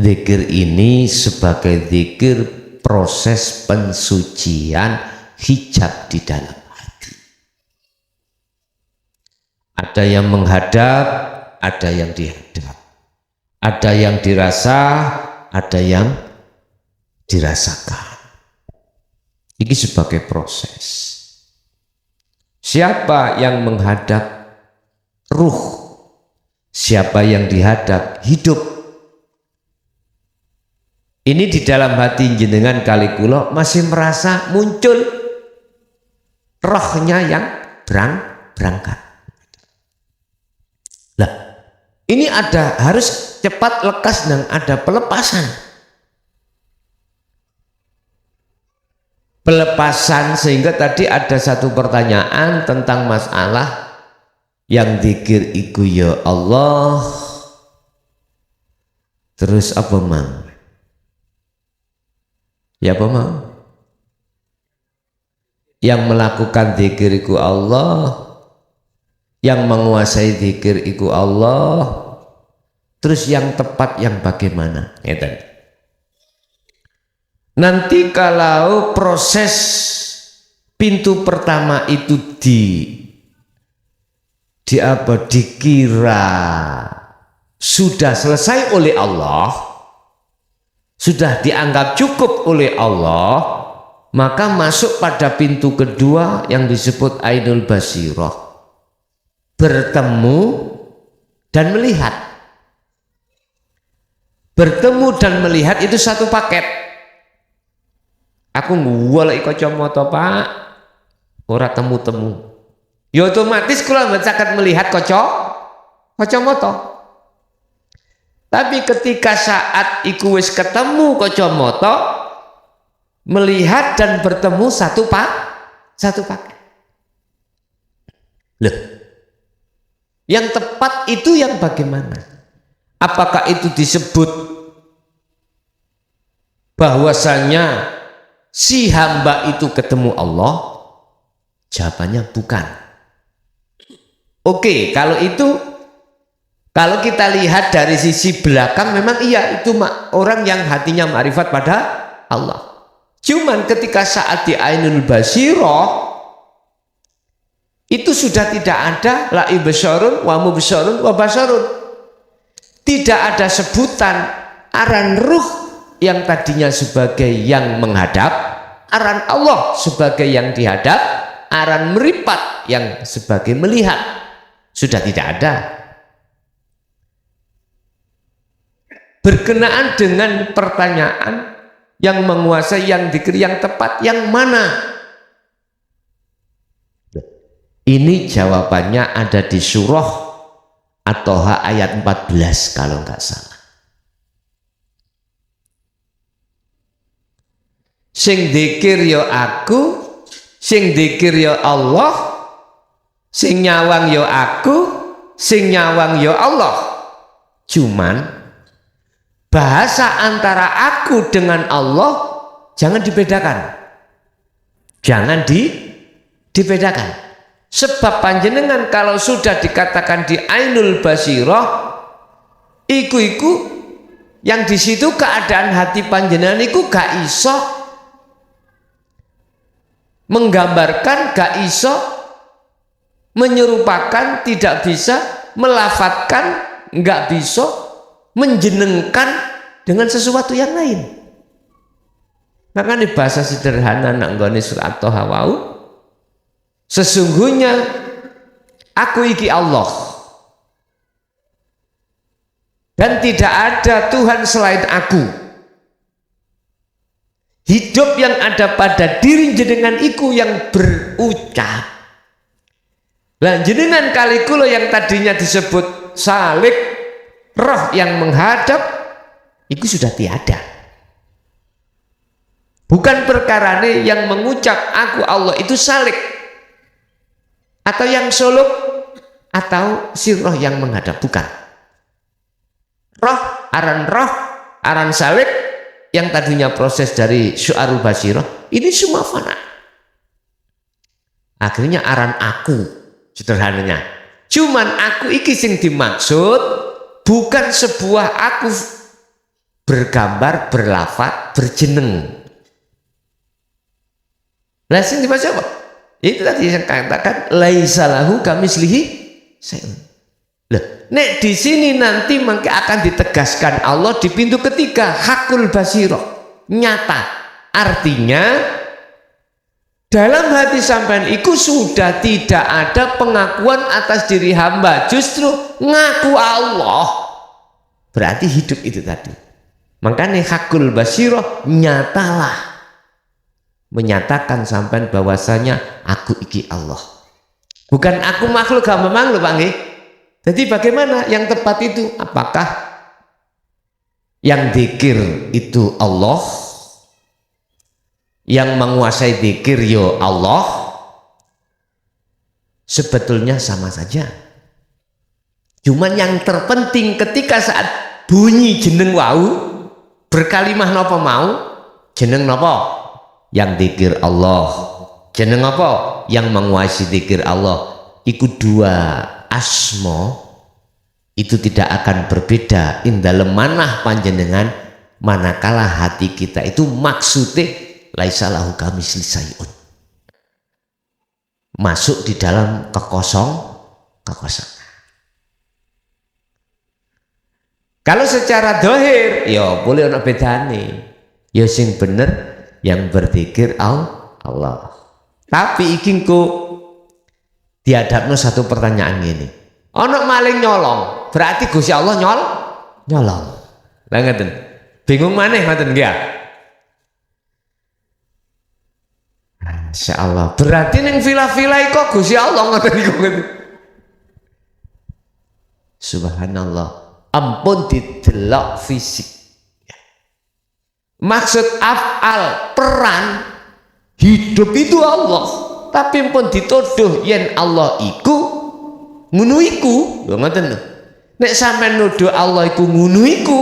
Zikir ini sebagai zikir proses pensucian hijab di dalam hati. Ada yang menghadap, ada yang dihadap, ada yang dirasa, ada yang dirasakan. Ini sebagai proses. Siapa yang menghadap? Ruh. Siapa yang dihadap? Hidup. Ini di dalam hati jenengan kali kula masih merasa muncul rohnya yang berangkat. Lah, ini ada harus cepat lekas dan ada pelepasan. Pelepasan sehingga tadi ada satu pertanyaan tentang masalah yang dzikir iku ya Allah, terus apa mang? Ya apa mang? Yang melakukan dzikir iku Allah, yang menguasai dzikir iku Allah, terus yang tepat yang bagaimana? Ngeten. Nanti kalau proses pintu pertama itu dikira sudah selesai oleh Allah, sudah dianggap cukup oleh Allah, maka masuk pada pintu kedua yang disebut ainul basirah, bertemu dan melihat. Bertemu dan melihat itu satu paket. Aku ngulek kacamata Pak, ora temu-temu. Ya otomatis kula mboten melihat kacamata. Tapi ketika saat iku wis ketemu kacamata, melihat dan bertemu satu paket. Loh. Yang tepat itu yang bagaimana? Apakah itu disebut bahwasanya si hamba itu ketemu Allah? Jawabannya bukan. Oke, kalau kita lihat dari sisi belakang memang iya, itu orang yang hatinya ma'rifat pada Allah. Cuman ketika saat di ainul basirah itu sudah tidak ada la ibsyarun wa mubsyarun wa basarun. Tidak ada sebutan aran ruh yang tadinya sebagai yang menghadap, aran Allah sebagai yang dihadap, aran meripat yang sebagai melihat. Sudah tidak ada. Berkenaan dengan pertanyaan yang menguasai yang dzikir yang tepat yang mana? Ini jawabannya ada di surah At-Thaha ayat 14 kalau nggak salah. Sing dzikir ya aku, sing dzikir ya Allah, sing nyawang ya aku, sing nyawang ya Allah. Cuman bahasa antara aku dengan Allah jangan dibedakan. Jangan dibedakan. Sebab panjenengan kalau sudah dikatakan di Ainul Basirah, iku yang di situ keadaan hati panjenengan iku gak iso menggambarkan, gak iso menyerupakan, tidak bisa melafatkan, gak bisa menjenengkan dengan sesuatu yang lain. Makanya bahasa sederhana nak nggone surat Thaha wau, sesungguhnya aku iki Allah dan tidak ada Tuhan selain aku. Hidup yang ada pada diri jenengan iku yang berucap. Lah jenengan kali kula yang tadinya disebut salik, roh yang menghadap, itu sudah tiada. Bukan perkarane yang mengucap aku Allah itu salik, atau yang suluk, atau si roh yang menghadap, bukan. Roh, aran salik, yang tadinya proses dari Syu'arul Basirah, ini semua fana. Akhirnya aran aku, sederhananya. Cuman aku iki sing dimaksud bukan sebuah aku bergambar, berlafat, berjeneng. Lah sing dimaksud apa? Itu tadi yang katakan laisa lahu kamislihi syai'un. Loh, nek di sini nanti maka akan ditegaskan Allah di pintu ketiga, hakul basirah, nyata. Artinya dalam hati sampean itu sudah tidak ada pengakuan atas diri hamba, justru ngaku Allah. Berarti hidup itu tadi. Makanya hakul basirah, nyatalah, menyatakan sampean bahwasanya aku iki Allah. Bukan aku makhluk hamba makhluk, Pak nggih. Jadi bagaimana yang tepat itu? Apakah yang dzikir itu Allah, yang menguasai dzikir yo Allah? Sebetulnya sama saja. Cuman yang terpenting ketika saat bunyi jeneng wau, berkalimah napa mau, jeneng napa? Yang dzikir Allah. Jeneng apa? Yang menguasai dzikir Allah. Iku dua asma itu tidak akan berbeda indalem manah panjenengan manakala hati kita itu maksudnya laisa lahu kamisli syai'un, masuk di dalam kekosongan. Kalau secara dohir ya boleh ono bedane, ya sing bener yang berzikir Allah. Tapi iki kok dihadapno satu pertanyaan ini. Ono maling nyolong, berarti Gusti Allah nyolong. Lah ngeten. Bingung maneh ngoten nggih ya? Masyaallah. Berarti ning vila-vila kok Gusti Allah ngoten niku. Subhanallah. Ampun didelok fisik. Maksud af'al, peran hidup itu Allah. Tapi pun dituduh yen Allah iku ngunu iku, lho ngoten lho. Nek sampean nuduh Allah iku ngunu iku,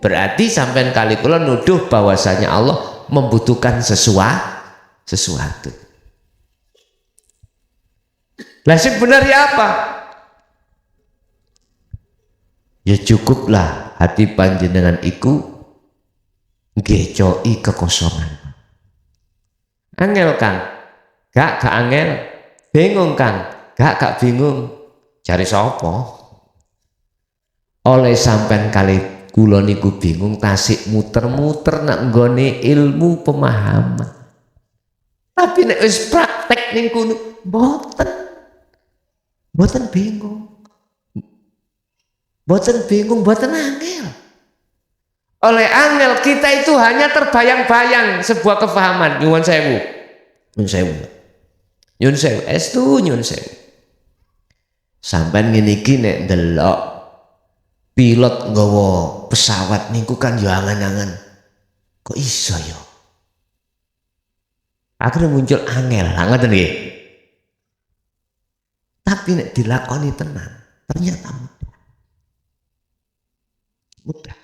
berarti sampean kali kula nuduh bahwasanya Allah membutuhkan sesuatu. Lah sing bener ya apa? Ya cukuplah hati panjenengan iku ngecoi kekosongan. Angel Kang, gak angel. Bingung Kang, gak bingung. Cari sapa? Oleh sampean kali kula niku bingung tasik muter-muter nak nggone ilmu pemahaman. Tapi nek wis praktek ning kono mboten bingung. Mboten angel. Oleh angel kita itu hanya terbayang-bayang sebuah kefahaman. Nyuwun sewu. Nyun sewu. Estu nyun sewu. Sampeyan ngene iki nek ndelok pilot nggawa pesawat niku kan yo angan-angan. Kok iso yo? Akhirnya muncul angel, ngoten nggih. Tapi nek dilakoni tenan, ternyata mudah.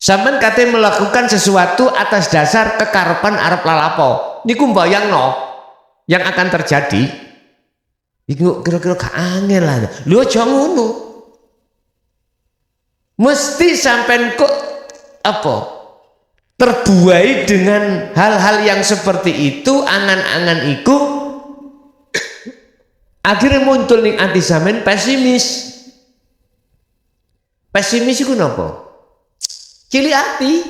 Sampeyan kate melakukan sesuatu atas dasar kekarepan arep lalapo. Niku mbayangno yang akan terjadi. Iku kira-kira gak angel lah. Lho aja ngono. Mesti sampeyan kok apa? Terbuai dengan hal-hal yang seperti itu, angan-angan iku akhirnya muncul ning ati sampeyan pesimis. Pesimis iku napa? Cilik hati.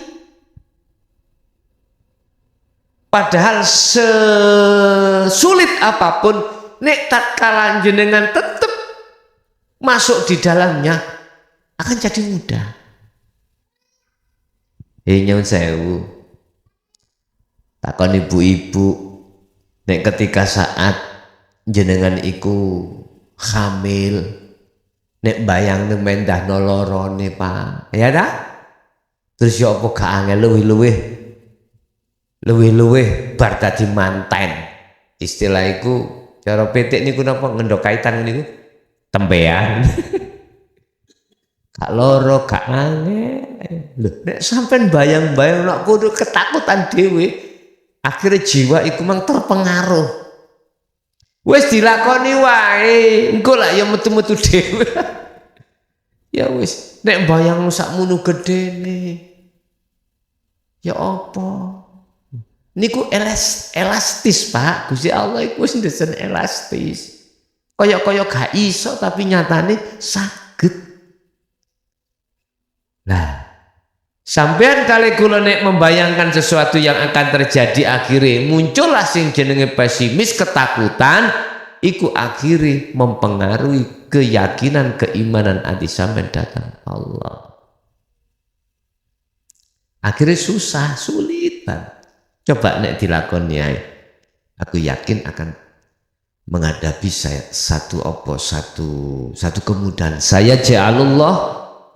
Padahal sesulit apapun nek tatkala jenengan tetap masuk di dalamnya akan jadi mudah. Nyuwun sewu. Takon ibu-ibu nek ketika saat jenengan iku hamil nek bayang ning mendahno lorone Pak. Ya dah? Terus ya apa gak angel luwih bar dadi manten. Istilah iku cara petik niku napa ngendok kaitan niku tempean. Gak loro gak angel. Lho nek sampean bayang-bayang nek kudu ketakutan dhewe, akhirnya jiwa iku mang terpengaruh. Wis dilakoni wae, engko lak ya metu-metu dhewe. Ya wis, nek bayang sakmono gedene. Ya apa? Niku elastis, Pak. Gusti Allah iku wis ndesen elastis. Kaya-kaya gak iso tapi nyatane saged. Nah, sampean kali kula nek membayangkan sesuatu yang akan terjadi akhirnya muncullah sing jenenge pesimis, ketakutan, iku akhirnya mempengaruhi keyakinan keimanan ati sampean datang Allah. Akhirnya susah, sulitan. Coba nek dilakoni ae. Aku yakin akan menghadapi satu kemudahan. Saya ja'alullah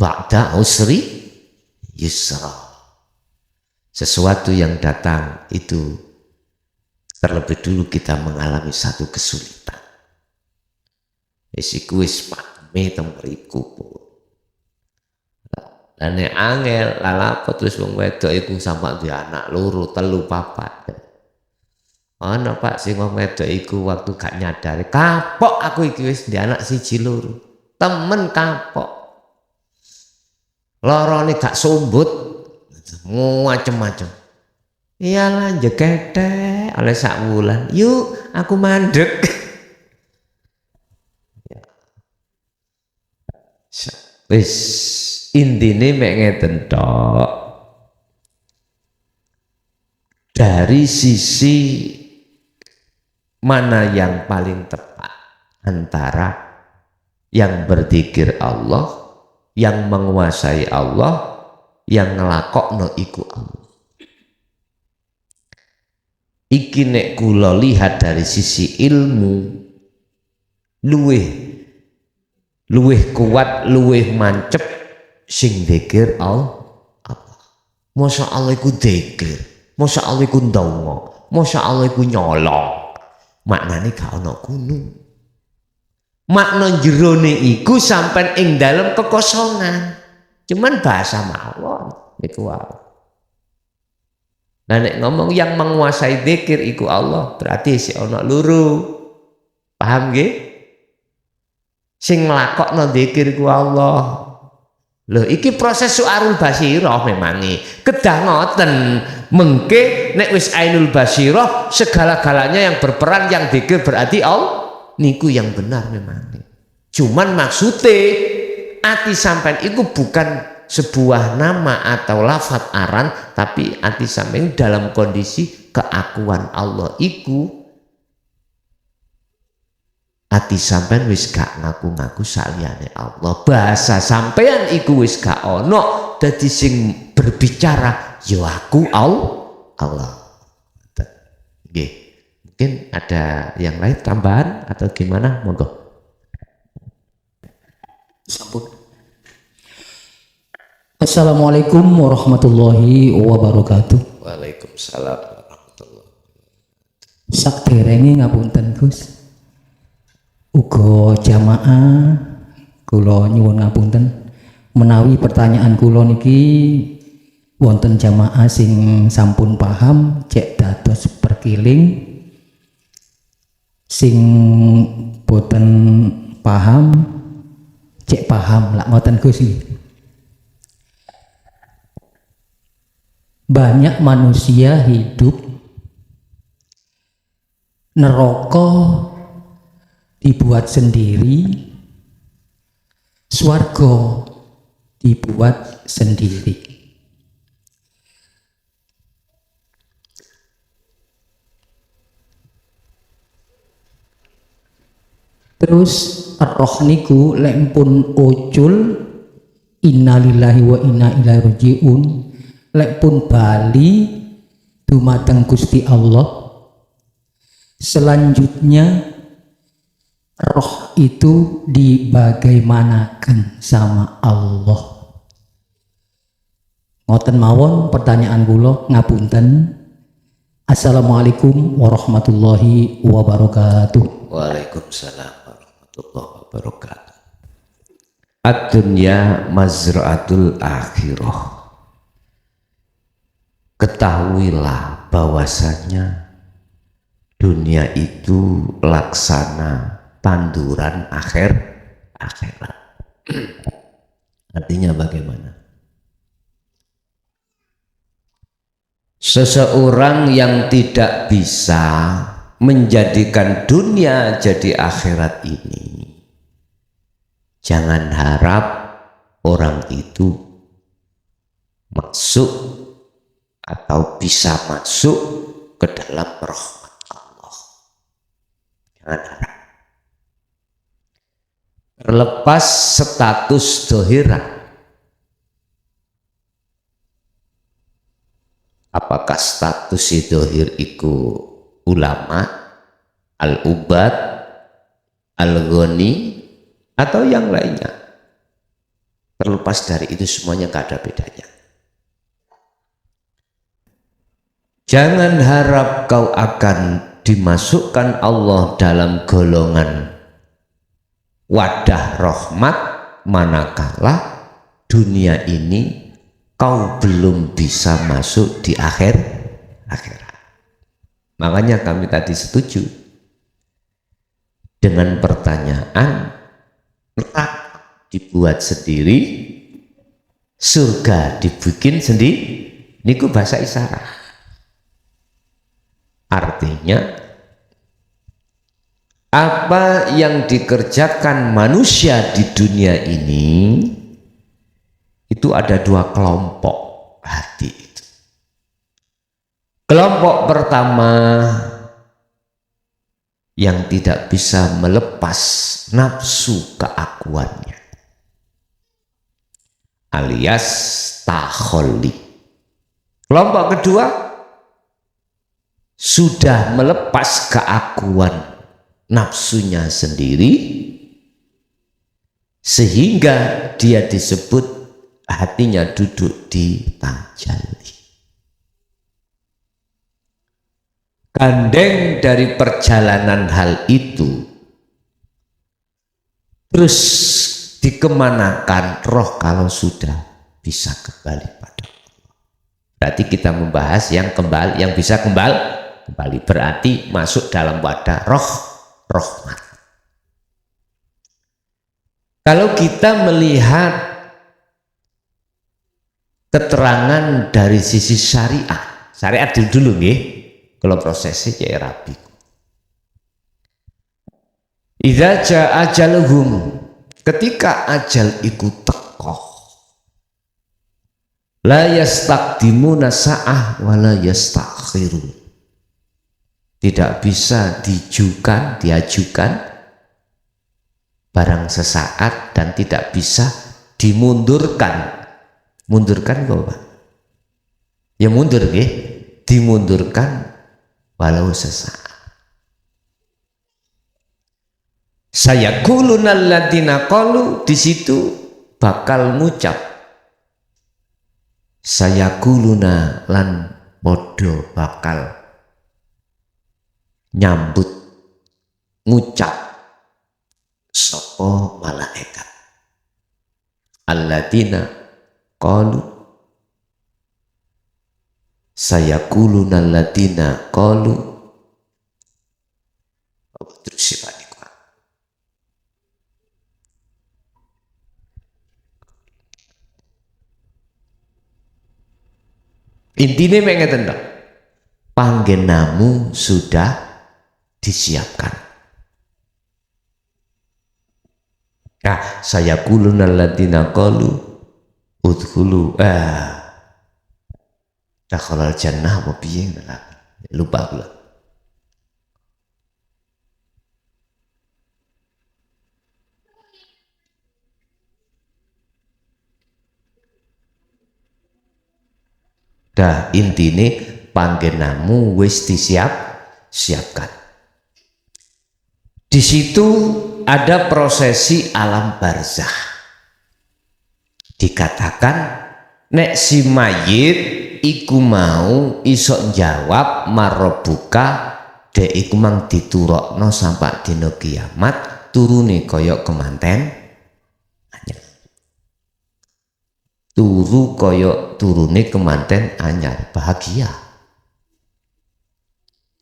ba'da usri yusra. Sesuatu yang datang itu terlebih dulu kita mengalami satu kesulitan. Isiku wis pakme teng mriku. Lah nek angel lalapo terus wong wedok iku sampe duwe anak loro, telu, papat. Ana Pak sing wong wedok iku waktu gak nyadari, kapok aku iki wis duwe anak siji loro. Temen kapok. Lorone gak sumbut, macem-macem. Iyalah jekete oleh sak wulan. Yuk aku mandek. Wis intine mek ngeten tok. Dari sisi mana yang paling tepat antara yang berzikir Allah, yang menguasai Allah, yang ngelakokno iku Allah. Iki nek kula lihat dari sisi ilmu luweh kuat, luweh mancep sing dzikir Allah. Masya Allah iku dzikir, masya Allah iku ndonga, masya Allah iku nyolong. Maknane gak ana gunung. Makna jerone iku sampean ing dalem kekosongan. Cuman bahasa mawon iku wae. Nah nek ngomong yang menguasai dzikir iku Allah, berarti si ana loro. Paham nggih? Sing nglakokno dzikir iku Allah. Lho iki proses suarul basirah memangi. Kedah ngoten mengke nek wis ainul basirah segala-galanya yang berperan yang dzikir berarti Allah niku yang benar memang. Cuman maksudnya ati sampean iku bukan sebuah nama atau lafaz aran, tapi ati sampean dalam kondisi keakuan Allah iku ati sampean wis gak ngaku-ngaku saliyane Allah. Bahasa sampean iku wis gak ono dadi sing berbicara ya aku Allah. Nggih. Mungkin ada yang lain tambahan atau gimana? Monggo. Sampun. Assalamualaikum warahmatullahi wabarakatuh. Waalaikumsalam warahmatullahi. Sakderenge ngapunten Gus. Uga jamaah kula nyuwun ngapunten menawi pertanyaan kula niki wonten jamaah sing sampun paham cek dados perkiling, sing boten paham cek paham lah ngoten Gus. Banyak manusia hidup neraka dibuat sendiri, swarga dibuat sendiri. Terus roh niku lek pun ucul innalillahi wa inna ilaihi rajiun, lek pun bali dumateng Gusti Allah, selanjutnya roh itu dibagaimanakan sama Allah. Ngoten mawon pertanyaan kula ngapunten. Assalamualaikum warahmatullahi wabarakatuh. Waalaikumsalam warahmatullahi wabarakatuh. Ad-dunya mazra'atul akhirah. Ketahuilah bahwasanya dunia itu laksana tanduran akhirat. Artinya bagaimana? Seseorang yang tidak bisa menjadikan dunia jadi akhirat ini, jangan harap orang itu masuk atau bisa masuk ke dalam rahmat Allah. Jangan harap. Terlepas status dohira, apakah status dohir itu ulama, al-ubad, al-ghani, atau yang lainnya. Terlepas dari itu semuanya gak ada bedanya. Jangan harap kau akan dimasukkan Allah dalam golongan wadah rahmat manakala dunia ini kau belum bisa masuk di akhirat. Makanya kami tadi setuju dengan pertanyaan neraka dibuat sendiri, surga dibikin sendiri. Niku bahasa isyarat. Artinya apa yang dikerjakan manusia di dunia ini itu ada dua kelompok hati itu. Kelompok pertama yang tidak bisa melepas nafsu keakuannya, alias takholli. Kelompok kedua sudah melepas keakuan nafsunya sendiri sehingga dia disebut hatinya duduk di tajalli. Gandeng dari perjalanan hal itu terus dikemanakan roh kalau sudah bisa kembali pada Allah. Berarti kita membahas yang kembali, yang bisa kembali berarti masuk dalam wadah rahmat. Kalau kita melihat keterangan dari sisi syariat dulu nggih, kalau prosesnya ya rapi. Idza jaa ajaluhum, ketika ajal iku teko, la yastaqdimuna sa'ah wa la yastakhirun. Tidak bisa diajukan barang sesaat dan tidak bisa dimundurkan. Mundurkan kok Pak? Ya mundur nggih, dimundurkan walau sesaat. Sayaquluna alladziina qalu, di situ bakal ngucap sayaquluna lan podo bakal nyambut ngucap sapa malaikat alladziina qalu, sayaquluna alladziina qalu. Terus sifat intinya mengeten tok, panggenamu sudah disiapkan. Nah, sayaquluna alladziina qalu udkhulu dakhalal jannah apa piye lupa kula. Dah intine panggenamu wis siapkan. Di situ ada prosesi alam barzah. Dikatakan nek si mayit iku mau iso jawab marobuka dek iku mang diturokno sampai dina kiamat turune kaya kemanten. Turu koyok turune kemanten anyar, bahagia.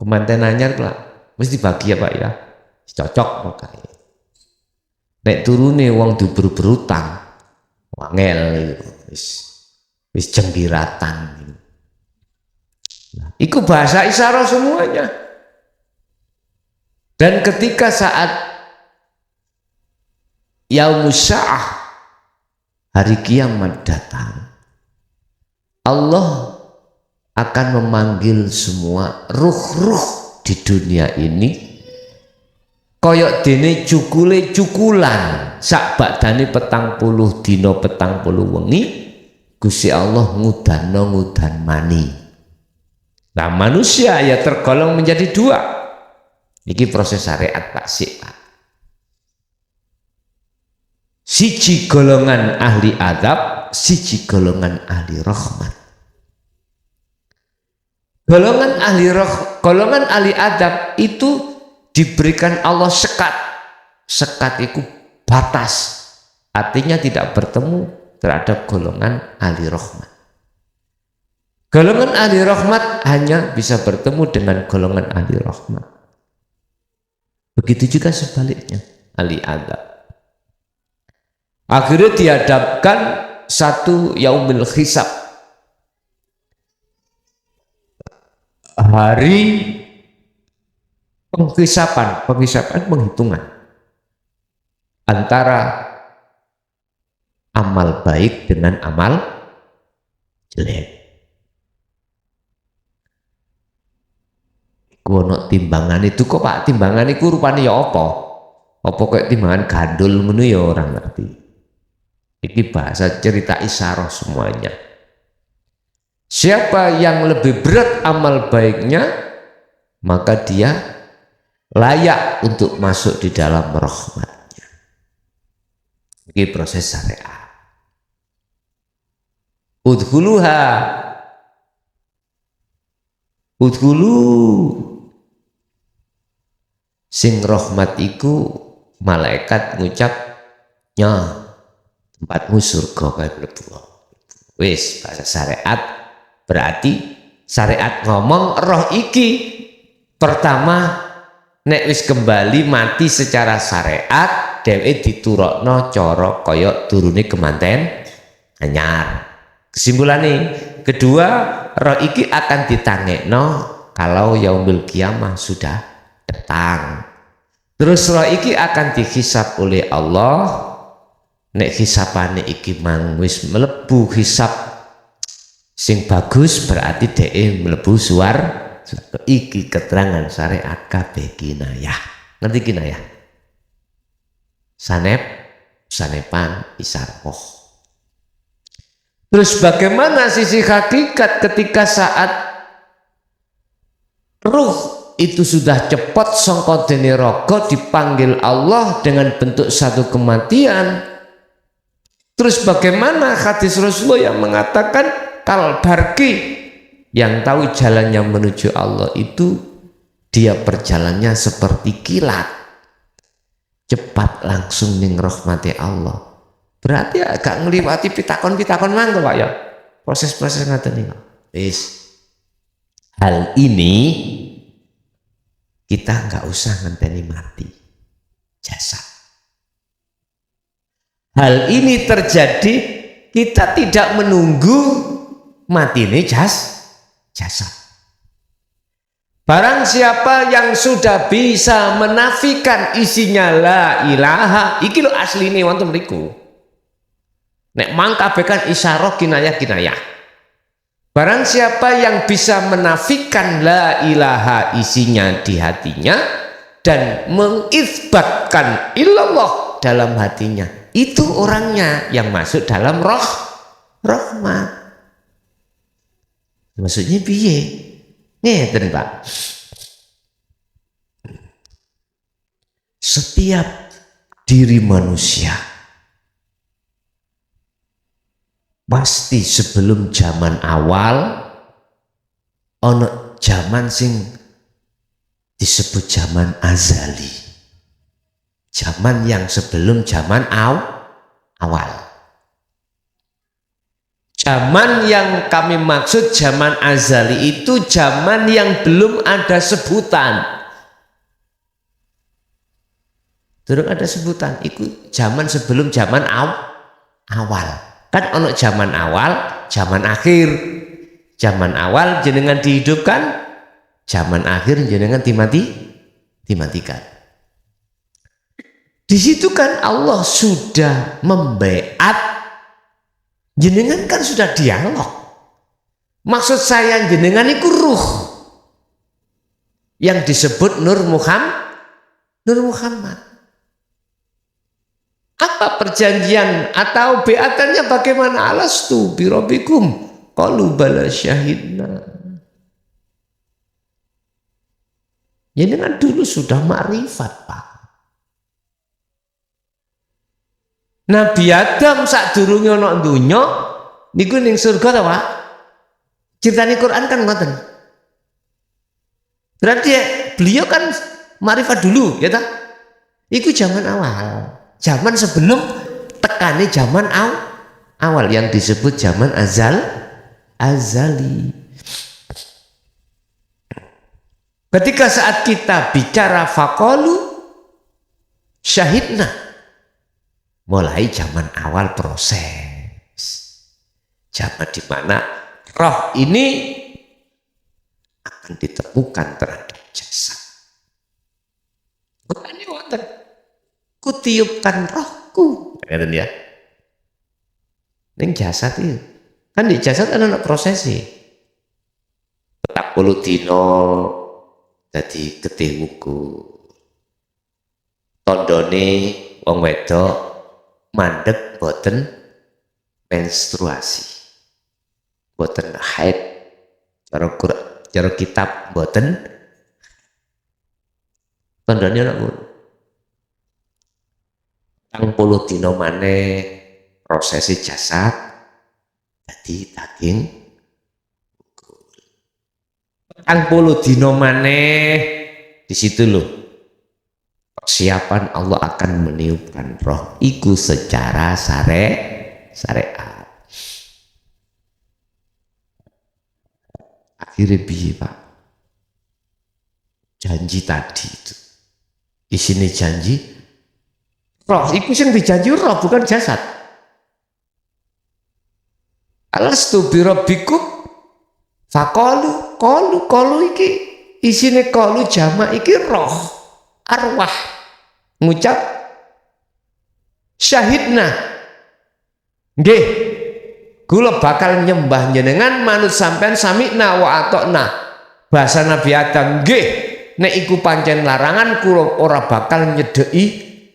Kemanten anyar lah mesti bahagia Pak ya, cocok makanya. Nek turune wong berutang, wangel, wis jenggiratan. Nah, iku bahasa isyarat semuanya. Dan ketika saat Yaumus Sa'ah, hari kiamat datang, Allah akan memanggil semua ruh-ruh di dunia ini koyok dene cukulan sak badane 40 dina 40 wengi Gusti Allah ngudan mani. Nah manusia ya tergolong menjadi dua. Iki proses syariat Pak Sik Pak. Siji golongan ahli adab, siji golongan ahli rahmat. Golongan ahli adab itu diberikan Allah sekat. Sekat itu batas. Artinya tidak bertemu terhadap golongan ahli rahmat. Golongan ahli rahmat hanya bisa bertemu dengan golongan ahli rahmat. Begitu juga sebaliknya ahli adab. Akhirnya dihadapkan satu yaumil hisab, hari penghisapan penghitungan antara amal baik dengan amal jelek. Kono timbangan itu kok Pak, timbangan itu rupanya ya apa? Apa kayak timbangan gandul ngono ya orang ngerti. Ini bahasa cerita isyarah semuanya. Siapa yang lebih berat amal baiknya, maka dia layak untuk masuk di dalam rahmatnya. Ini proses syariat. Udhulu sing rahmat iku malaikat ngucap nya tempatmu surga kayak mlebu. Wis bahasa syariat berarti syariat ngomong roh iki pertama nek wis kembali mati secara syariat dheweke diturokno cara kaya turune kemanten anyar. Kesimpulannya kedua, roh iki akan ditangekno kalau yaumul kiamah sudah datang. Terus roh iki akan dihisab oleh Allah. Nek hisapane iki mang wis mlebu hisap sing bagus berarti dhek mlebu suar. Iki keterangan syariat kabeh kinayah. Ngerti kinayah? Sanepan isyaroh. Terus bagaimana sisi hakikat ketika saat ruh itu sudah cepat sangka dene raga dipanggil Allah dengan bentuk satu kematian. Terus bagaimana hadis Rasulullah yang mengatakan kal barki, yang tahu jalannya menuju Allah itu dia berjalannya seperti kilat, cepat langsung ning rahmati Allah. Berarti agak ngliwati pitakon-pitakon mangko Pak ya. Proses-proses ngaten niku. Wis. Hal ini kita nggak usah ngenteni mati jasad. Hal ini terjadi kita tidak menunggu mati ini jasad. Barang siapa yang sudah bisa menafikan isinya la ilaha, iki lho asline wonten mriku. Nek mangkabekan isyarah kinayah. Barang siapa yang bisa menafikan la ilaha isinya di hatinya dan mengisbatkan illallah dalam hatinya, itu orangnya yang masuk dalam rahmat. Maksudnya piye? Ngeten Pak. Setiap diri manusia pasti sebelum zaman awal ono zaman sing disebut zaman azali, zaman yang sebelum zaman awal. Zaman yang kami maksud zaman azali itu zaman yang belum ada sebutan. Belum ada sebutan, itu zaman sebelum zaman awal. Kan ono zaman awal, zaman akhir. Zaman awal jenengan dihidupkan, zaman akhir jenengan dimatikan. Di situ kan Allah sudah membaiat, jenengan kan sudah dialog. Maksud saya jenengan itu ruh yang disebut Nur Muhammad. Apa perjanjian atau beatannya bagaimana? Alastu birabbikum qalu bala syahidna. Jenengan dulu sudah makrifat Pak. Nabi Adam sadurunge ana donya niku ning surga ta Pak? Ceritane Quran kan ngoten. Berarti ya, beliau kan makrifat dulu ya ta? Iku zaman awal. Zaman sebelum tekane zaman awal yang disebut zaman azali. Ketika saat kita bicara faqalu syahidna, mulai zaman awal proses, zaman di mana roh ini akan ditemukan terhadap jasad. Bukan wonten, kutiupkan rohku, ngeten ya. Ning jasad itu, kan di jasad ana prosesi. 40 dina dadi getih wuku. Tandane wong wedok mandeg boten menstruasi, boten haid, cara kitab boten tandane ana ngono. 40 dina maneh prosesi jasad dadi daging. 40 dina maneh di situ loh persiapan Allah akan meniupkan roh iku secara syariat. Akhirnya piye Pak? Janji tadi itu isinya janji roh, itu yang dijanji roh bukan jasad. Alastu birabbikum faqalu qalu iki isine qalu jamak iki roh arwah ngucap syahidna nggih kula bakal nyembah jenengan manut sampean sami'na wa atokna. Bahasa Nabi Adam nggih nek iku pancen larangan kula ora bakal nyedeki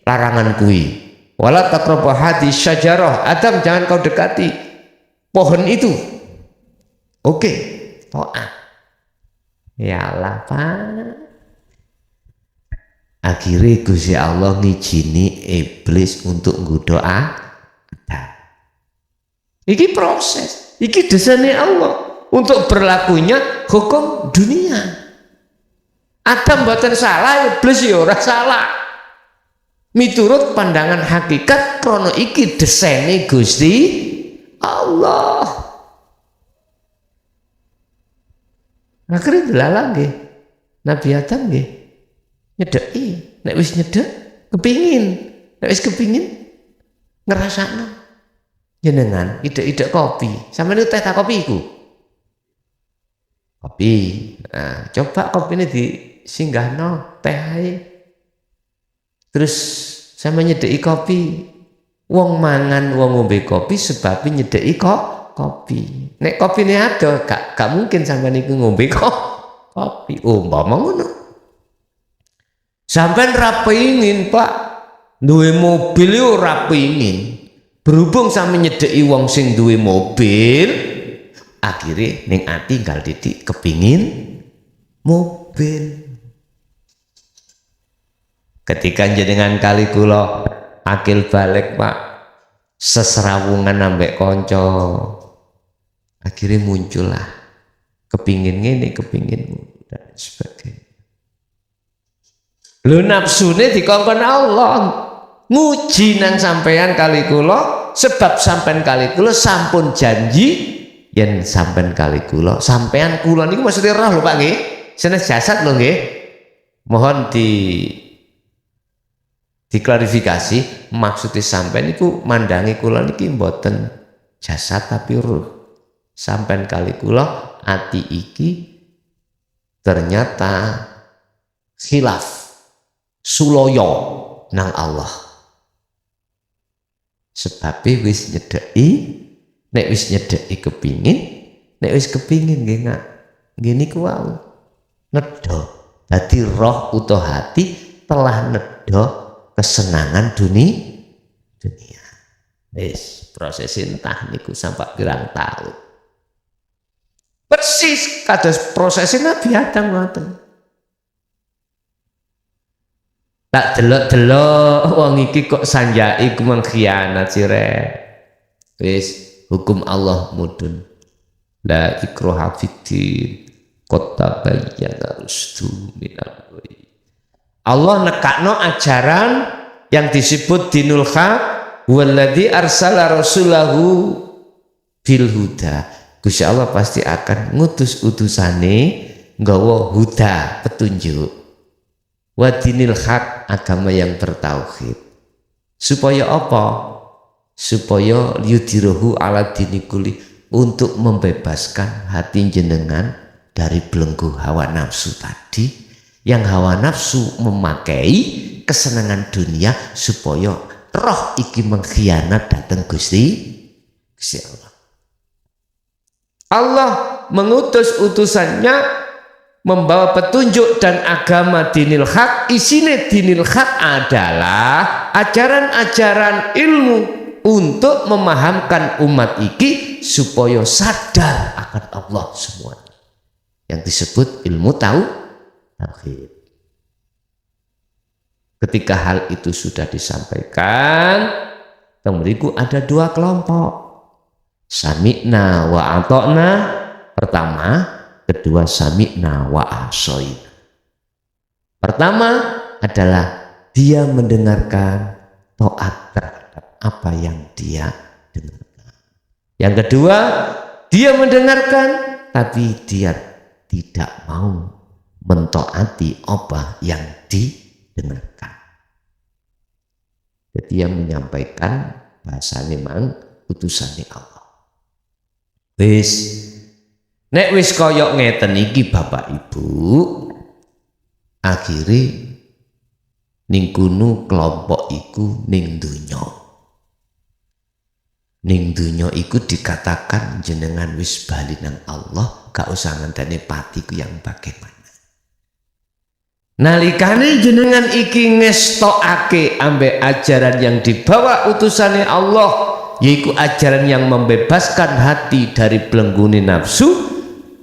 larangan kui. Wala taqrabu hadhihi syajarah, Adam jangan kau dekati pohon itu. Oke, to'ah. Ya Allah Pak, Akhirnya Gusti Allah ngijini iblis untuk nggodha Adam. Iki proses, iki desane Allah untuk berlakunya hukum dunia. Adam mboten salah, iblis ya ora salah. Miturut pandangan hakikat krana iki desene Gusti Allah. Akhirnya delalah nggih. Nabi Adam nggih nyedeki, nek wis nyedek kepingin, nek wis kepingin ngrasakno. Jenengan ide-ide kopi, sampeyan teh ta kopi iku. Kopi. Nah, coba kopine disinggahno teh ae. Terus sampe nyedeki kopi. Wong mangan, wong ngombe kopi sebab nyedeki kopi. Nek kopine ada, gak mungkin sampeyan iku ngombe kopi. Umpama ngono. Sampeyan ra pengin, Pak. Duwe mobil yo ora pengin. Berhubung sampe nyedeki wong sing duwe mobil, akhirnya ning ati gal titik kepingin mobil. Ketika jenengan kali kula akil balik, Pak, seserawungan ambek konco, akhirnya muncullah kepingin ngene, kepingin dan sebagainya. Lu nafsune dikongkon Allah, nguji nang sampean kali kula, sebab sampean kali kula sampun janji yen sampean kali kula, sampean kula niku maksudnya roh lho Pak nggih, senes jasad lho nggih. Mohon diklarifikasi, maksudnya sampean niku mandangi kula niki mboten jasad tapi ruh. Sampean kali kula ati iki ternyata khilaf suloyo nang Allah. Sebab wis nyedeki, nek wis nyedeki kepingin, nek wis kepingin nggih nggih niku wae nedha. Dadi roh utawa hati telah nedha kesenangan dunia. Wis proses entah niku sampai pirang tahun. Persis kados proses Nabi Adam ngoten. Tak delok-delok wong iki kok sanjai ku mengkhianat sirek. Wis hukum Allah mudun. La ikraha fiddin qad tabayyana rusdu minal ghayy. Allah nekakno ajaran yang disebut dinul haq, walladzi arsala rasulahu bil huda. Gusti Allah pasti akan ngutus utusane nggawa huda, petunjuk. Wa dinil haq, agama yang bertauhid. Supaya apa? Supaya yudhiruhu ala dinikuli, untuk membebaskan hati jenengan dari belenggu hawa nafsu tadi, yang hawa nafsu memakai kesenangan dunia supaya roh iki mengkhianat datang Gusti Allah. Allah mengutus utusannya membawa petunjuk dan agama dinil haq. Isine dinil haq adalah ajaran-ajaran ilmu untuk memahamkan umat iki supaya sadar akan Allah semuanya, yang disebut ilmu tauhid. Ketika hal itu sudah disampaikan, mriku ada dua kelompok. Sami'na wa ata'na pertama, kedua sami'na wa asoina. Pertama adalah dia mendengarkan, taat terhadap apa yang dia dengarkan. Yang kedua, dia mendengarkan tapi dia tidak mau mentaati apa yang didengarkan. Jadi dia menyampaikan bahasa memang utusannya Allah. Wis nek wis koyok ngeten iki Bapak Ibu, akhirnya ning kuno kelompok iku ning donya. Ning donya iku dikatakan jenengan wis bali nang Allah, gak usah ngenteni patiku yang bagaimana. Nalikane jenengan iki ngestokake ambek ajaran yang dibawa utusane Allah, yaitu ajaran yang membebaskan hati dari belengguni nafsu,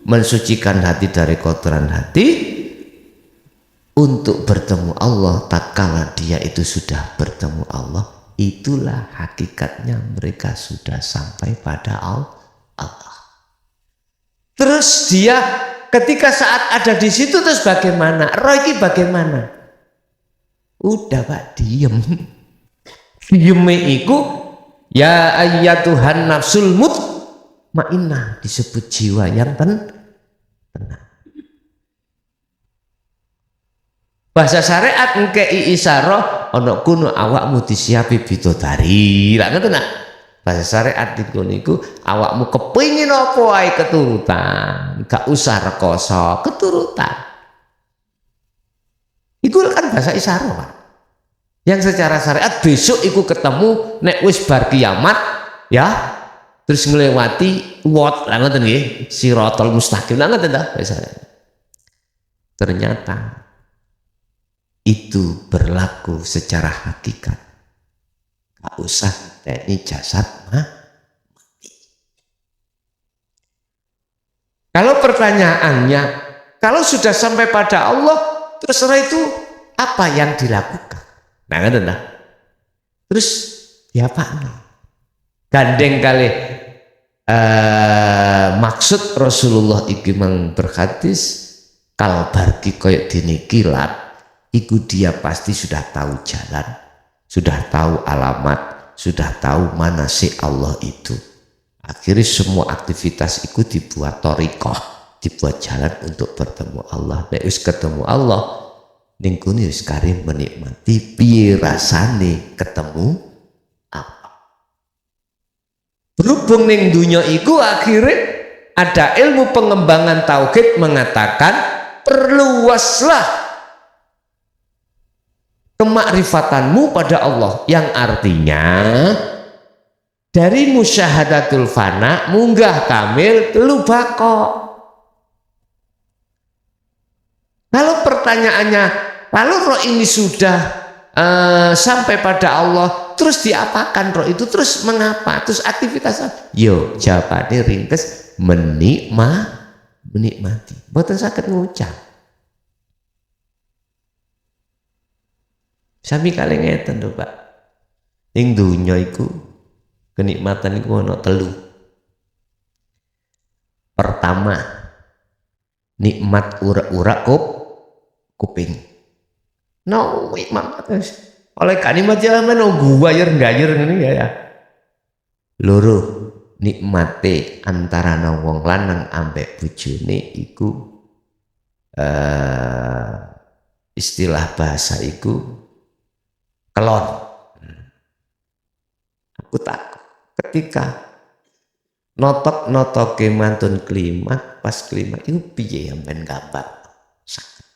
mensucikan hati dari kotoran hati, untuk bertemu Allah tatkala dia itu sudah bertemu Allah, itulah hakikatnya mereka sudah sampai pada Allah. Terus dia ketika saat ada di situ terus bagaimana? Roh ini bagaimana? Udah Pak, diem. Dieme iku ya ayyatuhan nafsul mutmainnah, disebut jiwa yang tenang. Bahasa syariat ngkei isyarah ana kuno awakmu disiapi bidodari. Lah ngoten nak. Bahasa syariat niku awakmu kepengin apa wae keturutan, gak usah rekoso, keturutan. Iku kan bahasa isyarah, Pak. Yang secara syariat besok iku ketemu nek wis bar kiamat ya, terus ngelewati wat lah ngoten nggih, siratal mustaqim lah ngoten ta bahasa. Ternyata itu berlaku secara hakikat. Gak usah ini jasad mati. Kalau pertanyaannya, kalau sudah sampai pada Allah, terserah itu apa yang dilakukan. Nah, ngerti nah? Terus diapakan? Gandeng kali maksud Rasulullah iki mang berhadis kalbarki koyok dini kilat. Iku dia pasti sudah tahu jalan, sudah tahu alamat, sudah tahu mana si Allah itu. Akhirnya semua aktivitas itu dibuat thariqah, dibuat jalan untuk bertemu Allah. Nek wis ketemu Allah, ning kene wis karim menikmati piye rasane ketemu apa. Berhubung ning dunya iku akhirnya ada ilmu pengembangan tauhid mengatakan perluaslah kemakrifatanmu pada Allah, yang artinya dari musyahadatul fana munggah kamil telu bako. Kalau pertanyaannya, lalu roh ini sudah sampai pada Allah, terus diapakan roh itu, terus mengapa, terus aktivitasnya? Yo jawabannya ringkes, menikmati. Mboten saged ngucap. Sami kali ngeten lho Pak. Ing dunya iku kenikmatan iku ana telu. Pertama, nikmat ura-ura kuping. No, nikmat oleh kalimat jaman guwayer gayer ngene ya. Loro, nikmate antara wong lanang ambek bojone iku istilah bahasa iku kelon. Aku takut ketika notok mantun klimat, pas klimat itu piye yang ben gambar sakit.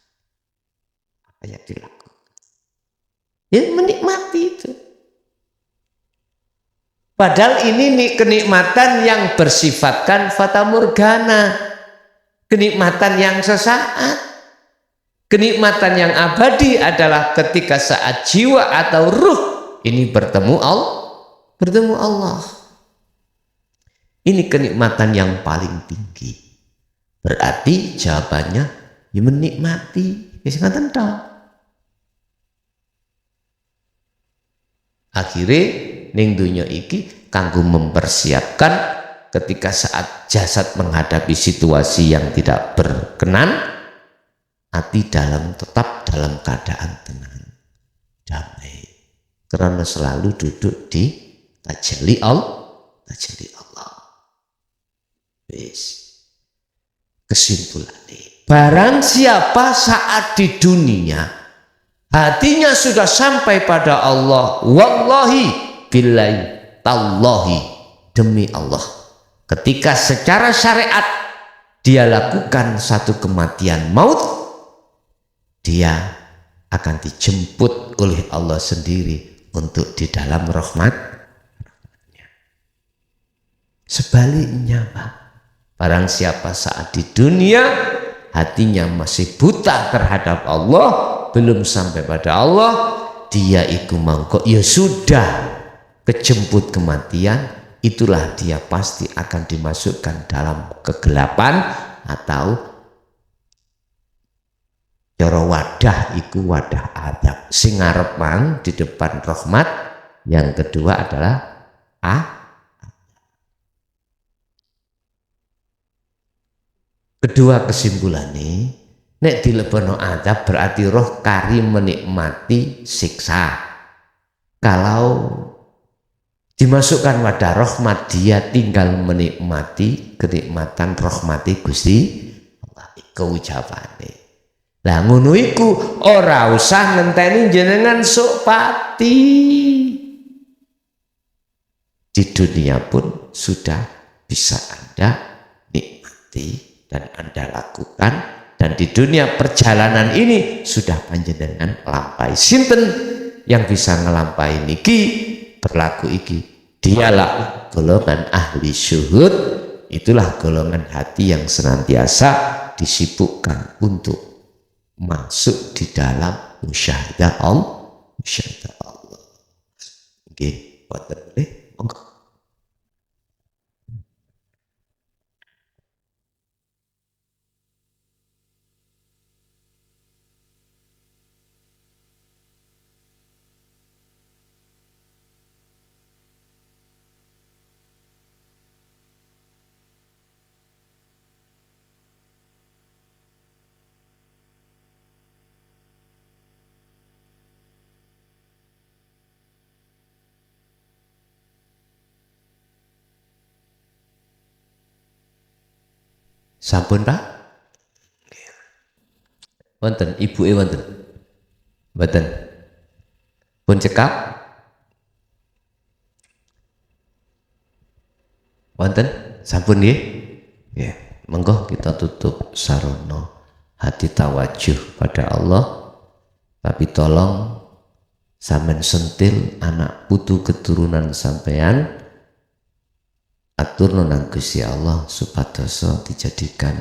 Apa yang dilakukan? Ya menikmati itu. Padahal ini kenikmatan yang bersifatkan fata morgana, kenikmatan yang sesaat. Kenikmatan yang abadi adalah ketika saat jiwa atau ruh ini bertemu Allah. Ini kenikmatan yang paling tinggi. Berarti jawabannya ya menikmati. Ya ngoten tok. Akhirnya ning dunya iki kanggo mempersiapkan ketika saat jasad menghadapi situasi yang tidak berkenan, hati tetap dalam keadaan tenang, damai, karena selalu duduk di tajalli Allah. Kesimpulannya, barang siapa saat di dunia hatinya sudah sampai pada Allah, wallahi billahi tallahi, demi Allah, ketika secara syariat dia lakukan satu kematian maut, dia akan dijemput oleh Allah sendiri untuk di dalam rahmat-Nya. Sebaliknya Pak, barang siapa saat di dunia hatinya masih buta terhadap Allah, belum sampai pada Allah, dia itu mangkok ya sudah kejemput kematian, itulah dia pasti akan dimasukkan dalam kegelapan atau Cara wadah iku wadah adab. Sing ngarep mang di depan rahmat, yang kedua adalah kedua kesimpulannya, nek dilebono adab berarti roh kari menikmati siksa. Kalau dimasukkan wadah rahmat, dia tinggal menikmati kenikmatan rahmati Gusti Allah. Iku ucapane. Lah ngono iku ora usah ngenteni jenengan sok pati. Di dunia pun sudah bisa Anda nikmati dan Anda lakukan, dan di dunia perjalanan ini sudah panjenengan lampai. Sinten yang bisa ngelampai niki berlaku iki, dialah golongan ahli syuhud. Itulah golongan hati yang senantiasa disibukkan untuk masuk di dalam musyahadah Allah. Musyahadah Allah. Oke, boten boleh. Monggo. Sampun Pak? Wonten ibuke wonten? Mboten. Pun cekap? Wonten? Sampun nggih? Nggih. Monggo kita tutup sarana hati tawajuh pada Allah. Tapi tolong sampean sentil anak putu keturunan sampean, atur nang Gusti Allah supados dijadikan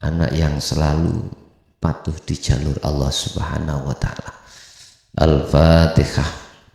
anak yang selalu patuh di jalur Allah Subhanahu wa taala. Al-Fatihah.